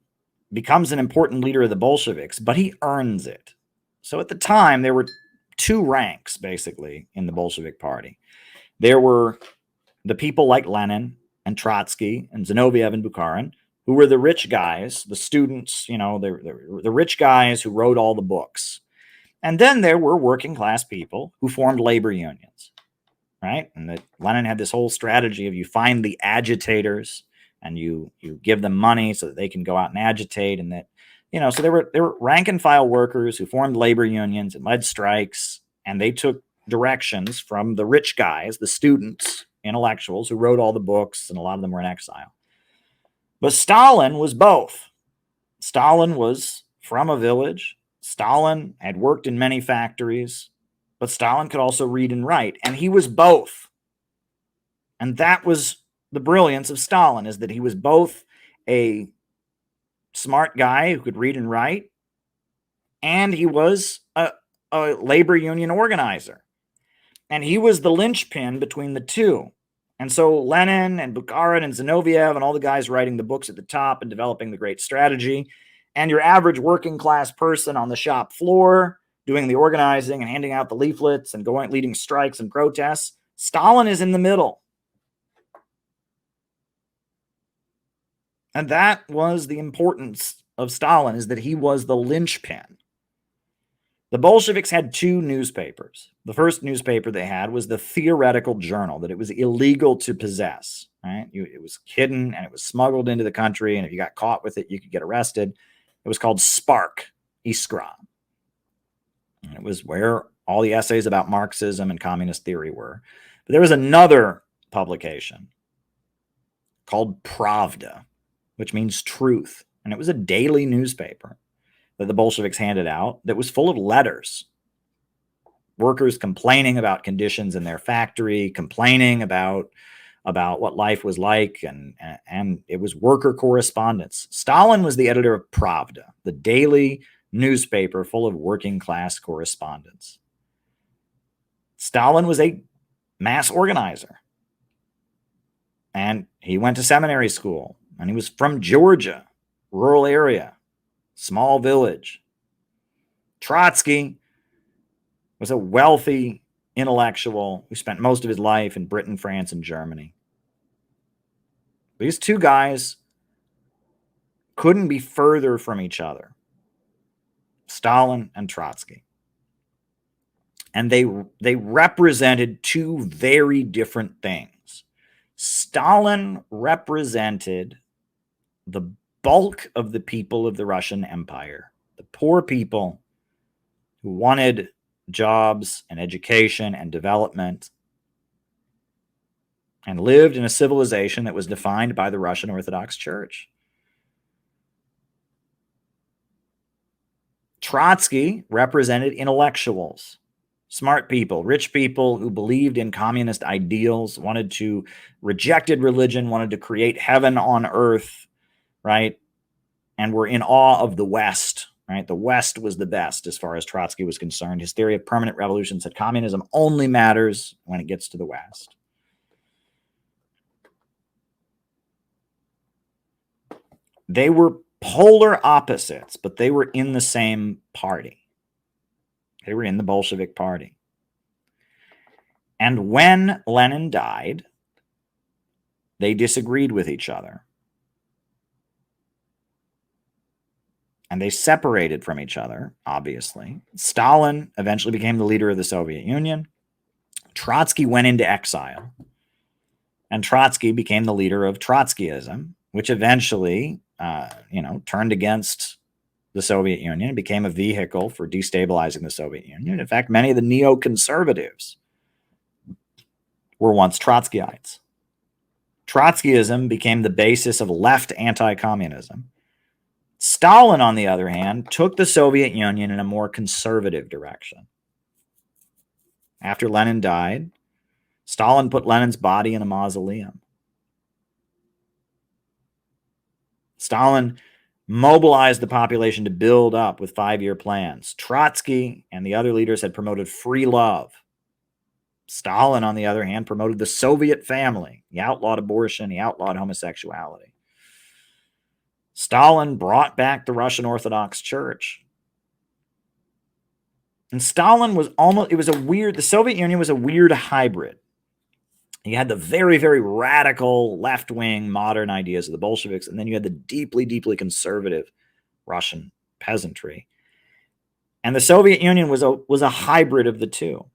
becomes an important leader of the Bolsheviks, but he earns it. So at the time, there were two ranks, basically, in the Bolshevik Party. There were the people like Lenin and Trotsky and Zinoviev and Bukharin, who were the rich guys, the students, the rich guys who wrote all the books. And then there were working class people who formed labor unions, right? And that Lenin had this whole strategy of you find the agitators and you give them money so that they can go out and agitate. And that, so there were rank and file workers who formed labor unions and led strikes, and they took directions from the rich guys, the students, intellectuals who wrote all the books, and a lot of them were in exile. But Stalin was both. Stalin was from a village. Stalin had worked in many factories, but Stalin could also read and write, and he was both. And that was the brilliance of Stalin, is that he was both a smart guy who could read and write, and he was a labor union organizer. And he was the linchpin between the two. And so Lenin and Bukharin and Zinoviev and all the guys writing the books at the top and developing the great strategy, and your average working class person on the shop floor doing the organizing and handing out the leaflets and leading strikes and protests, Stalin is in the middle. And that was the importance of Stalin, is that he was the linchpin. The Bolsheviks had two newspapers. The first newspaper they had was the Theoretical Journal, that it was illegal to possess. Right? It was hidden and it was smuggled into the country, and if you got caught with it, you could get arrested. It was called Spark, Iskra. And it was where all the essays about Marxism and communist theory were. But there was another publication called Pravda, which means truth. And it was a daily newspaper that the Bolsheviks handed out that was full of letters. Workers complaining about conditions in their factory, complaining about what life was like, and it was worker correspondence. Stalin was the editor of Pravda, the daily newspaper full of working class correspondence. Stalin was a mass organizer, and he went to seminary school, and he was from Georgia, rural area, small village. Trotsky was a wealthy intellectual who spent most of his life in Britain, France, and Germany. These two guys couldn't be further from each other, Stalin and Trotsky. And they represented two very different things. Stalin represented the bulk of the people of the Russian Empire, the poor people who wanted jobs and education and development and lived in a civilization that was defined by the Russian Orthodox Church. Trotsky represented intellectuals, smart people, rich people who believed in communist ideals, rejected religion, wanted to create heaven on earth, right? And were in awe of the West, right? The West was the best as far as Trotsky was concerned. His theory of permanent revolution said communism only matters when it gets to the West. They were polar opposites, but they were in the same party. They were in the Bolshevik Party. And when Lenin died, they disagreed with each other. And they separated from each other, obviously. Stalin eventually became the leader of the Soviet Union. Trotsky went into exile. And Trotsky became the leader of Trotskyism, which eventually, turned against the Soviet Union and became a vehicle for destabilizing the Soviet Union. In fact, many of the neoconservatives were once Trotskyites. Trotskyism became the basis of left anti-communism. Stalin, on the other hand, took the Soviet Union in a more conservative direction. After Lenin died, Stalin put Lenin's body in a mausoleum. Stalin mobilized the population to build up with 5-year plans. Trotsky and the other leaders had promoted free love. Stalin, on the other hand, promoted the Soviet family. He outlawed abortion. He outlawed homosexuality. Stalin brought back the Russian Orthodox Church. And Stalin was the Soviet Union was a weird hybrid. You had the very, very radical left-wing modern ideas of the Bolsheviks, and then you had the deeply, deeply conservative Russian peasantry. And the Soviet Union was a hybrid of the two.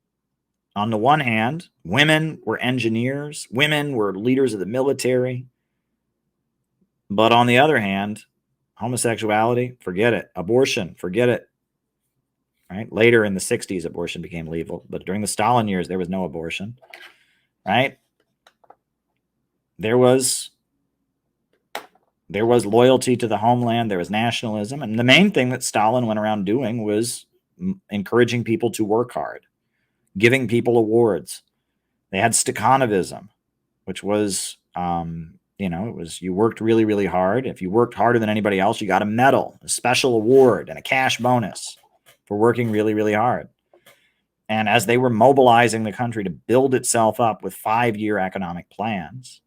On the one hand, women were engineers, women were leaders of the military. But on the other hand, homosexuality, forget it. Abortion, forget it. right? Later in the 60s, abortion became legal, but during the Stalin years, there was no abortion, right? There was loyalty to the homeland, there was nationalism, and the main thing that Stalin went around doing was encouraging people to work hard, giving people awards. They had Stakhanovism, which was, it was you worked really, really hard. If you worked harder than anybody else, you got a medal, a special award, and a cash bonus for working really, really hard. And as they were mobilizing the country to build itself up with 5-year economic plans,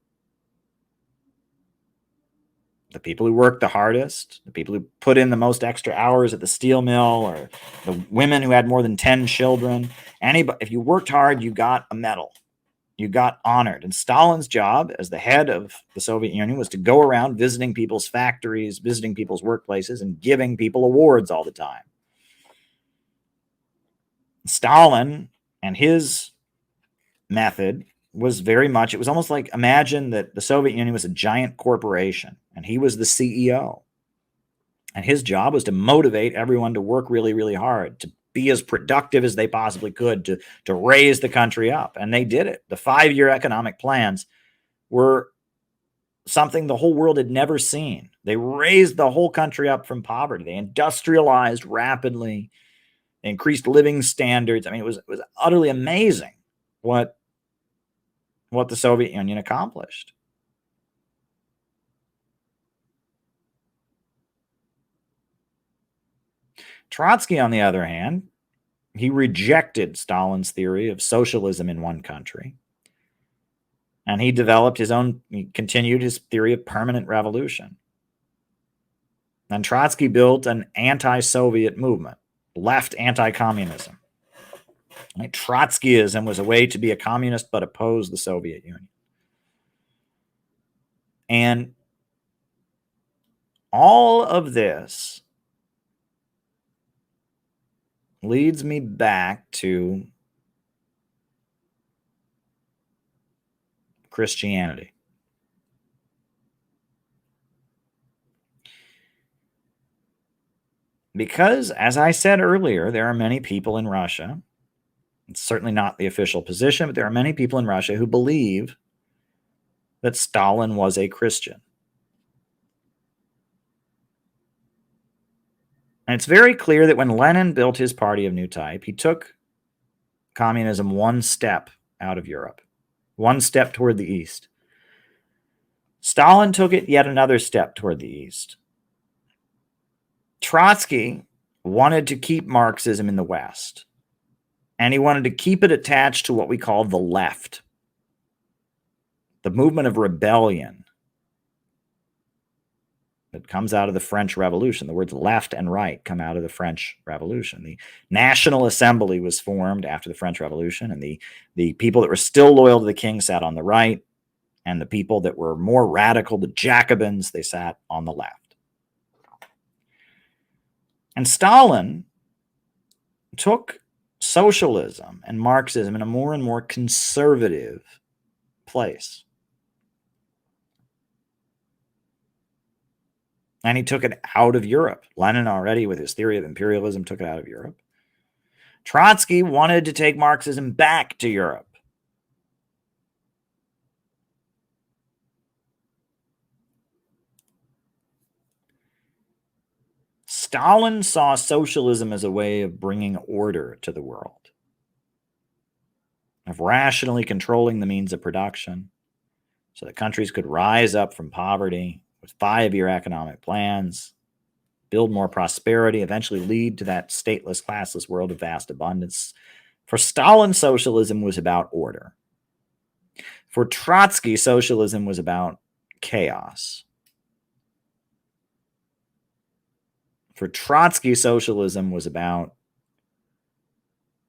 the people who worked the hardest, the people who put in the most extra hours at the steel mill, or the women who had more than 10 children, if you worked hard, you got a medal. You got honored. And Stalin's job as the head of the Soviet Union was to go around visiting people's factories, visiting people's workplaces, and giving people awards all the time. Stalin and his method was very much, it was almost like, imagine that the Soviet Union was a giant corporation and he was the CEO. And his job was to motivate everyone to work really, really hard, to be as productive as they possibly could, to raise the country up. And they did it. The 5-year economic plans were something the whole world had never seen. They raised the whole country up from poverty. They industrialized rapidly. They increased living standards. I mean, it was utterly amazing what the Soviet Union accomplished. Trotsky, on the other hand, he rejected Stalin's theory of socialism in one country. And he continued his theory of permanent revolution. And Trotsky built an anti-Soviet movement, left anti-communism. Right? Trotskyism was a way to be a communist but oppose the Soviet Union. And all of this leads me back to Christianity. Because, as I said earlier, there are many people in Russia, it's certainly not the official position, but there are many people in Russia who believe that Stalin was a Christian. And it's very clear that when Lenin built his party of new type, he took communism one step out of Europe, one step toward the East. Stalin took it yet another step toward the East. Trotsky wanted to keep Marxism in the West, and he wanted to keep it attached to what we call the left, the movement of rebellion that comes out of the French Revolution. The words left and right come out of the French Revolution. The National Assembly was formed after the French Revolution, and the people that were still loyal to the king sat on the right, and the people that were more radical, the Jacobins, they sat on the left. And Stalin took socialism and Marxism in a more and more conservative place. And he took it out of Europe. Lenin already, with his theory of imperialism, took it out of Europe. Trotsky wanted to take Marxism back to Europe. Stalin saw socialism as a way of bringing order to the world, of rationally controlling the means of production so that countries could rise up from poverty with 5-year economic plans, build more prosperity, eventually lead to that stateless, classless world of vast abundance. For Stalin, socialism was about order. For Trotsky, socialism was about chaos. For Trotsky, socialism was about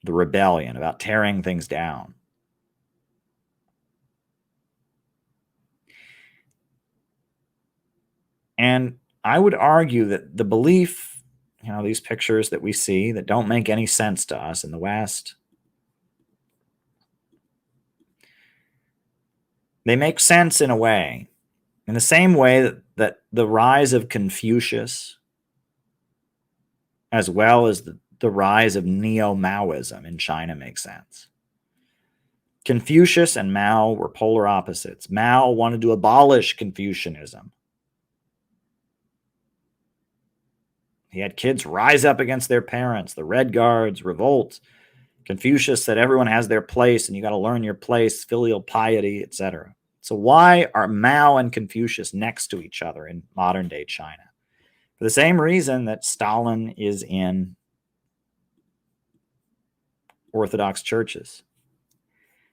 the rebellion, about tearing things down. And I would argue that the belief, these pictures that we see that don't make any sense to us in the West, they make sense in a way, in the same way that the rise of Confucius, as well as the rise of neo-Maoism in China makes sense. Confucius and Mao were polar opposites. Mao wanted to abolish Confucianism. He had kids rise up against their parents, the Red Guards, revolt. Confucius said everyone has their place and you got to learn your place, filial piety, etc. So why are Mao and Confucius next to each other in modern day China? For the same reason that Stalin is in Orthodox churches.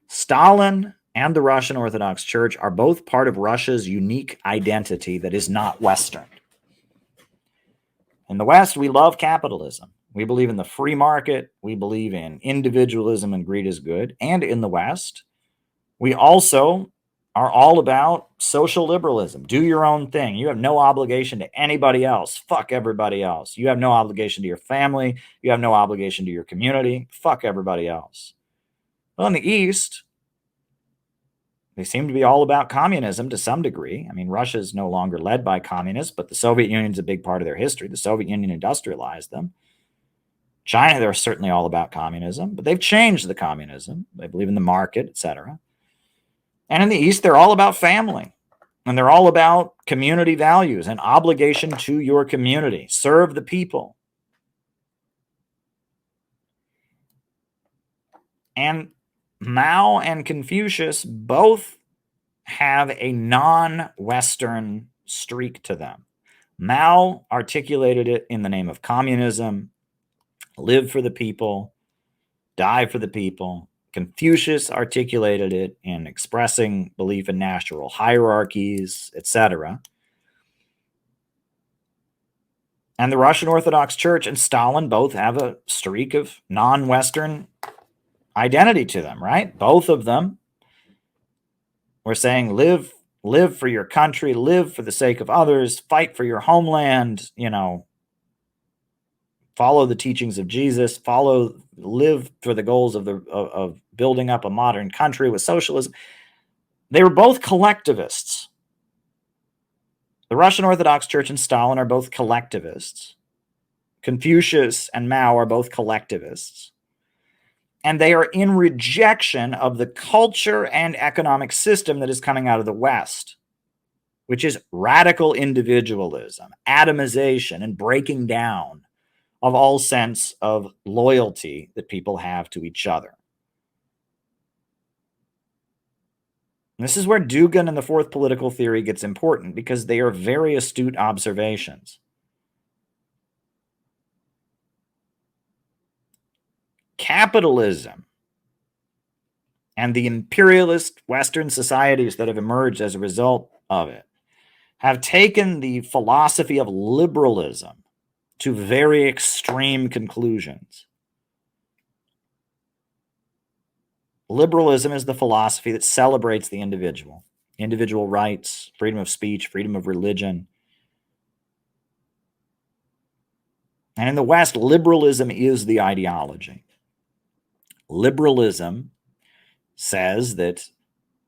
Stalin and the Russian Orthodox Church are both part of Russia's unique identity that is not Western. In the West, we love capitalism. We believe in the free market. We believe in individualism and greed is good. And in the West, we also are all about social liberalism. Do your own thing. You have no obligation to anybody else. Fuck everybody else. You have no obligation to your family. You have no obligation to your community. Fuck everybody else. Well, in the East, they seem to be all about communism to some degree. I mean, Russia is no longer led by communists, but the Soviet Union is a big part of their history. The Soviet Union industrialized them. China, they're certainly all about communism, but they've changed the communism. They believe in the market, etc. And in the East, they're all about family. And they're all about community values and obligation to your community. Serve the people. And Mao and Confucius both have a non-Western streak to them. Mao articulated it in the name of communism, live for the people, die for the people. Confucius articulated it in expressing belief in natural hierarchies, etc. And the Russian Orthodox Church and Stalin both have a streak of non-Western identity to them, right? Both of them were saying live for your country, live for the sake of others, fight for your homeland, follow the teachings of Jesus, live for the goals of building up a modern country with socialism. They were both collectivists. The Russian Orthodox Church and Stalin are both collectivists. Confucius and Mao are both collectivists. And they are in rejection of the culture and economic system that is coming out of the West, which is radical individualism, atomization, and breaking down of all sense of loyalty that people have to each other. And this is where Dugin and the fourth political theory gets important, because they are very astute observations. Capitalism and the imperialist Western societies that have emerged as a result of it have taken the philosophy of liberalism to very extreme conclusions. Liberalism is the philosophy that celebrates the individual rights, freedom of speech, freedom of religion. And in the West, liberalism is the ideology. Liberalism says that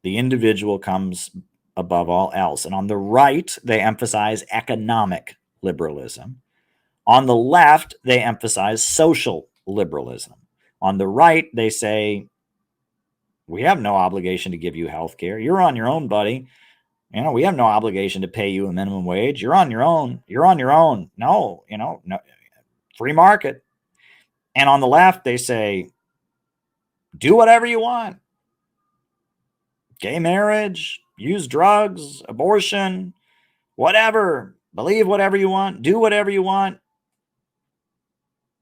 the individual comes above all else. And on the right, they emphasize economic liberalism. On the left, they emphasize social liberalism. On the right, they say, we have no obligation to give you health care. You're on your own, buddy. We have no obligation to pay you a minimum wage. You're on your own. You're on your own. No, free market. And on the left, they say, do whatever you want. Gay marriage, use drugs, abortion, whatever. Believe whatever you want. Do whatever you want.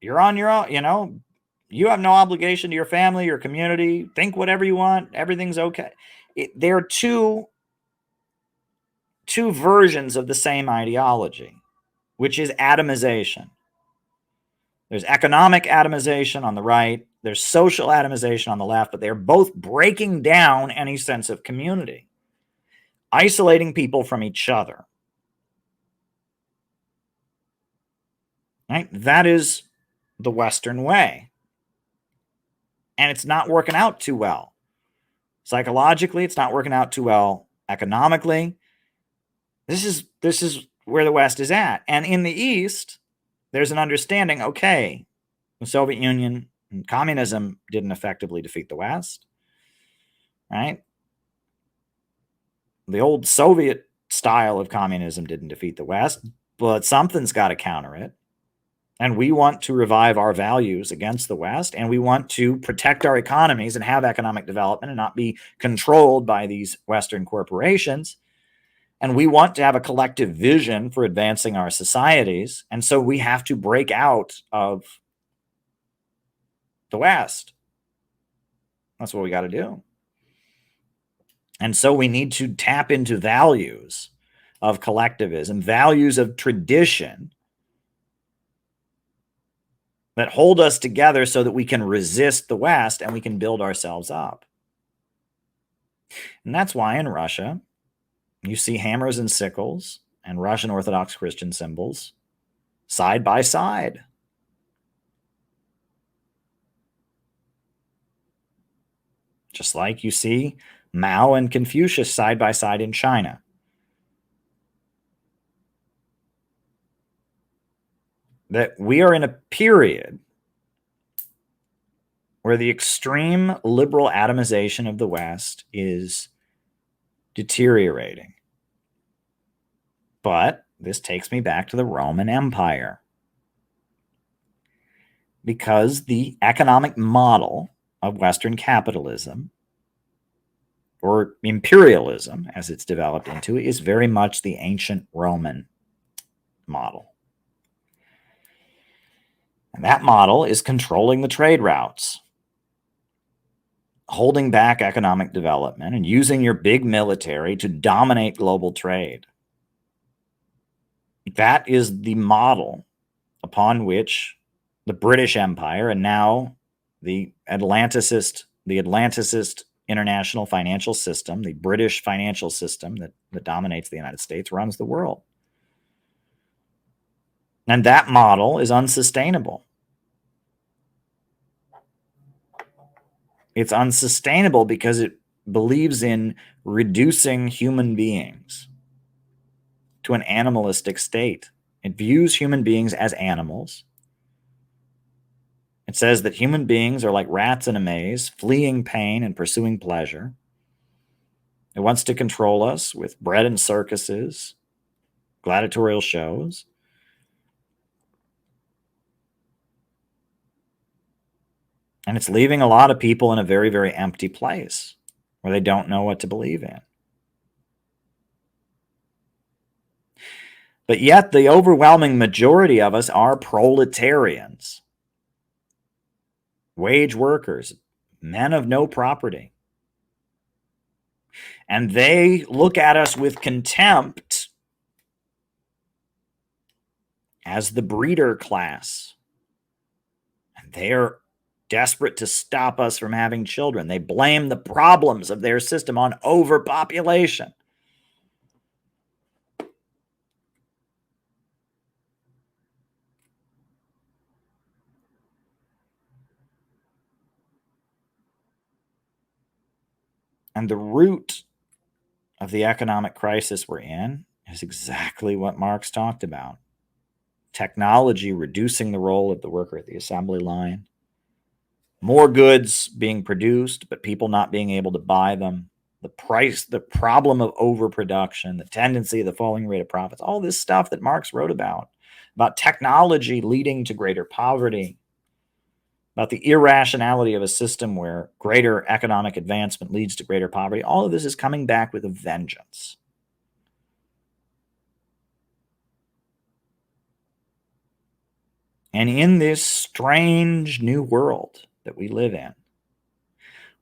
You're on your own, you have no obligation to your family, your community. Think whatever you want. Everything's okay. There are two versions of the same ideology, which is atomization. There's economic atomization on the right. There's social atomization on the left, but they're both breaking down any sense of community, isolating people from each other. Right? That is the Western way. And it's not working out too well. Psychologically, it's not working out too well. Economically, this is where the West is at. And in the East, there's an understanding, okay, The Soviet Union and communism didn't effectively defeat the West, right? The old Soviet style of communism didn't defeat the West, but something's got to counter it. And we want to revive our values against the West, and we want to protect our economies and have economic development and not be controlled by these Western corporations. And we want to have a collective vision for advancing our societies. And so we have to break out of the West. That's what we got to do. And so we need to tap into values of collectivism, values of tradition that hold us together so that we can resist the West and we can build ourselves up. And that's why in Russia, you see hammers and sickles and Russian Orthodox Christian symbols side by side. Just like you see Mao and Confucius side by side in China. That we are in a period where the extreme liberal atomization of the West is deteriorating. But this takes me back to the Roman Empire. Because the economic model of Western capitalism, or imperialism as it's developed into, is very much the ancient Roman model. And that model is controlling the trade routes, holding back economic development, and using your big military to dominate global trade. That is the model upon which the British Empire and now the Atlanticist international financial system, the British financial system that dominates the United States, runs the world. And that model is unsustainable. It's unsustainable because it believes in reducing human beings to an animalistic state. It views human beings as animals. It says that human beings are like rats in a maze, fleeing pain and pursuing pleasure. It wants to control us with bread and circuses, gladiatorial shows. And it's leaving a lot of people in a very, very empty place where they don't know what to believe in. But yet the overwhelming majority of us are proletarians, wage workers, men of no property. And they look at us with contempt as the breeder class. And they're desperate to stop us from having children. They blame the problems of their system on overpopulation. And the root of the economic crisis we're in is exactly what Marx talked about. Technology reducing the role of the worker at the assembly line. More goods being produced, but people not being able to buy them. The problem of overproduction, the tendency of the falling rate of profits, all this stuff that Marx wrote about technology leading to greater poverty, about the irrationality of a system where greater economic advancement leads to greater poverty. All of this is coming back with a vengeance. And in this strange new world that we live in,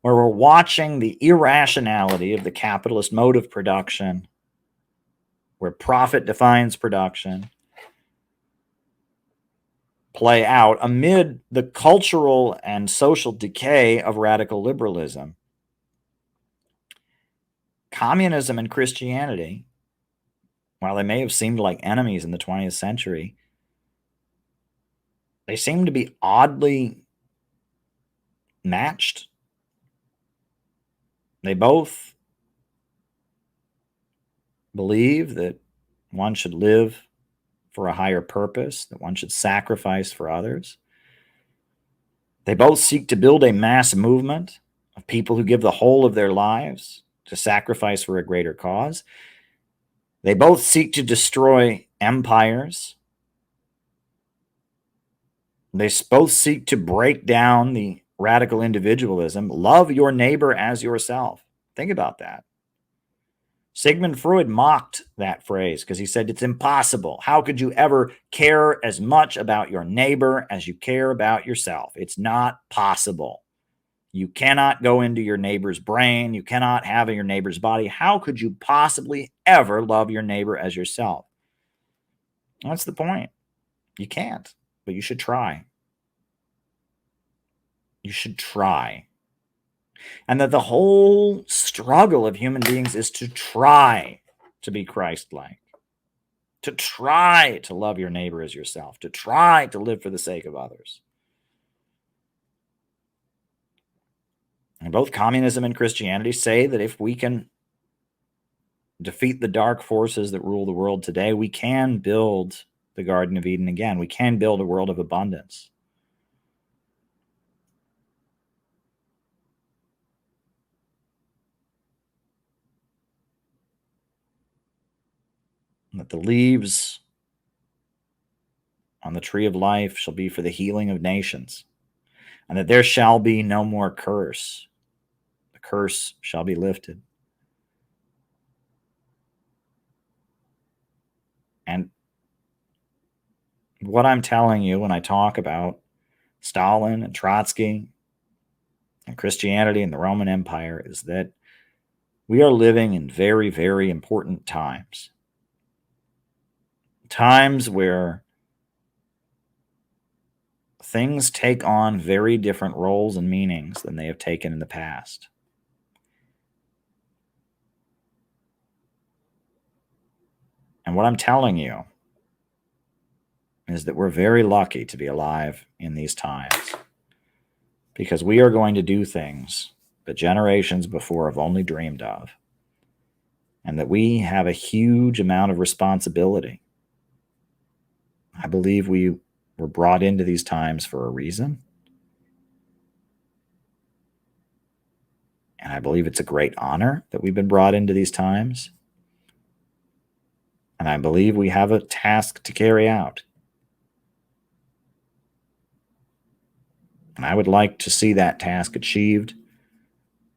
where we're watching the irrationality of the capitalist mode of production, where profit defines production, play out amid the cultural and social decay of radical liberalism, communism and Christianity, while they may have seemed like enemies in the 20th century, they seem to be oddly matched. They both believe that one should live for a higher purpose, that one should sacrifice for others. They both seek to build a mass movement of people who give the whole of their lives to sacrifice for a greater cause. They both seek to destroy empires. They both seek to break down the radical individualism. Love your neighbor as yourself. Think about that. Sigmund Freud mocked that phrase because he said it's impossible. How could you ever care as much about your neighbor as you care about yourself? It's not possible. You cannot go into your neighbor's brain. You cannot have your neighbor's body. How could you possibly ever love your neighbor as yourself? What's the point? You can't, but you should try. You should try. And that the whole struggle of human beings is to try to be Christ-like, to try to love your neighbor as yourself, to try to live for the sake of others. And both communism and Christianity say that if we can defeat the dark forces that rule the world today, we can build the Garden of Eden again. We can build a world of abundance. And that the leaves on the tree of life shall be for the healing of nations, and that there shall be no more curse. The curse shall be lifted. And what I'm telling you when I talk about Stalin and Trotsky and Christianity and the Roman Empire is that we are living in very, very important times. Times where things take on very different roles and meanings than they have taken in the past. And what I'm telling you is that we're very lucky to be alive in these times, because we are going to do things that generations before have only dreamed of, and that we have a huge amount of responsibility. I believe we were brought into these times for a reason, and I believe it's a great honor that we've been brought into these times, and I believe we have a task to carry out. And I would like to see that task achieved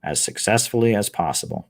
as successfully as possible.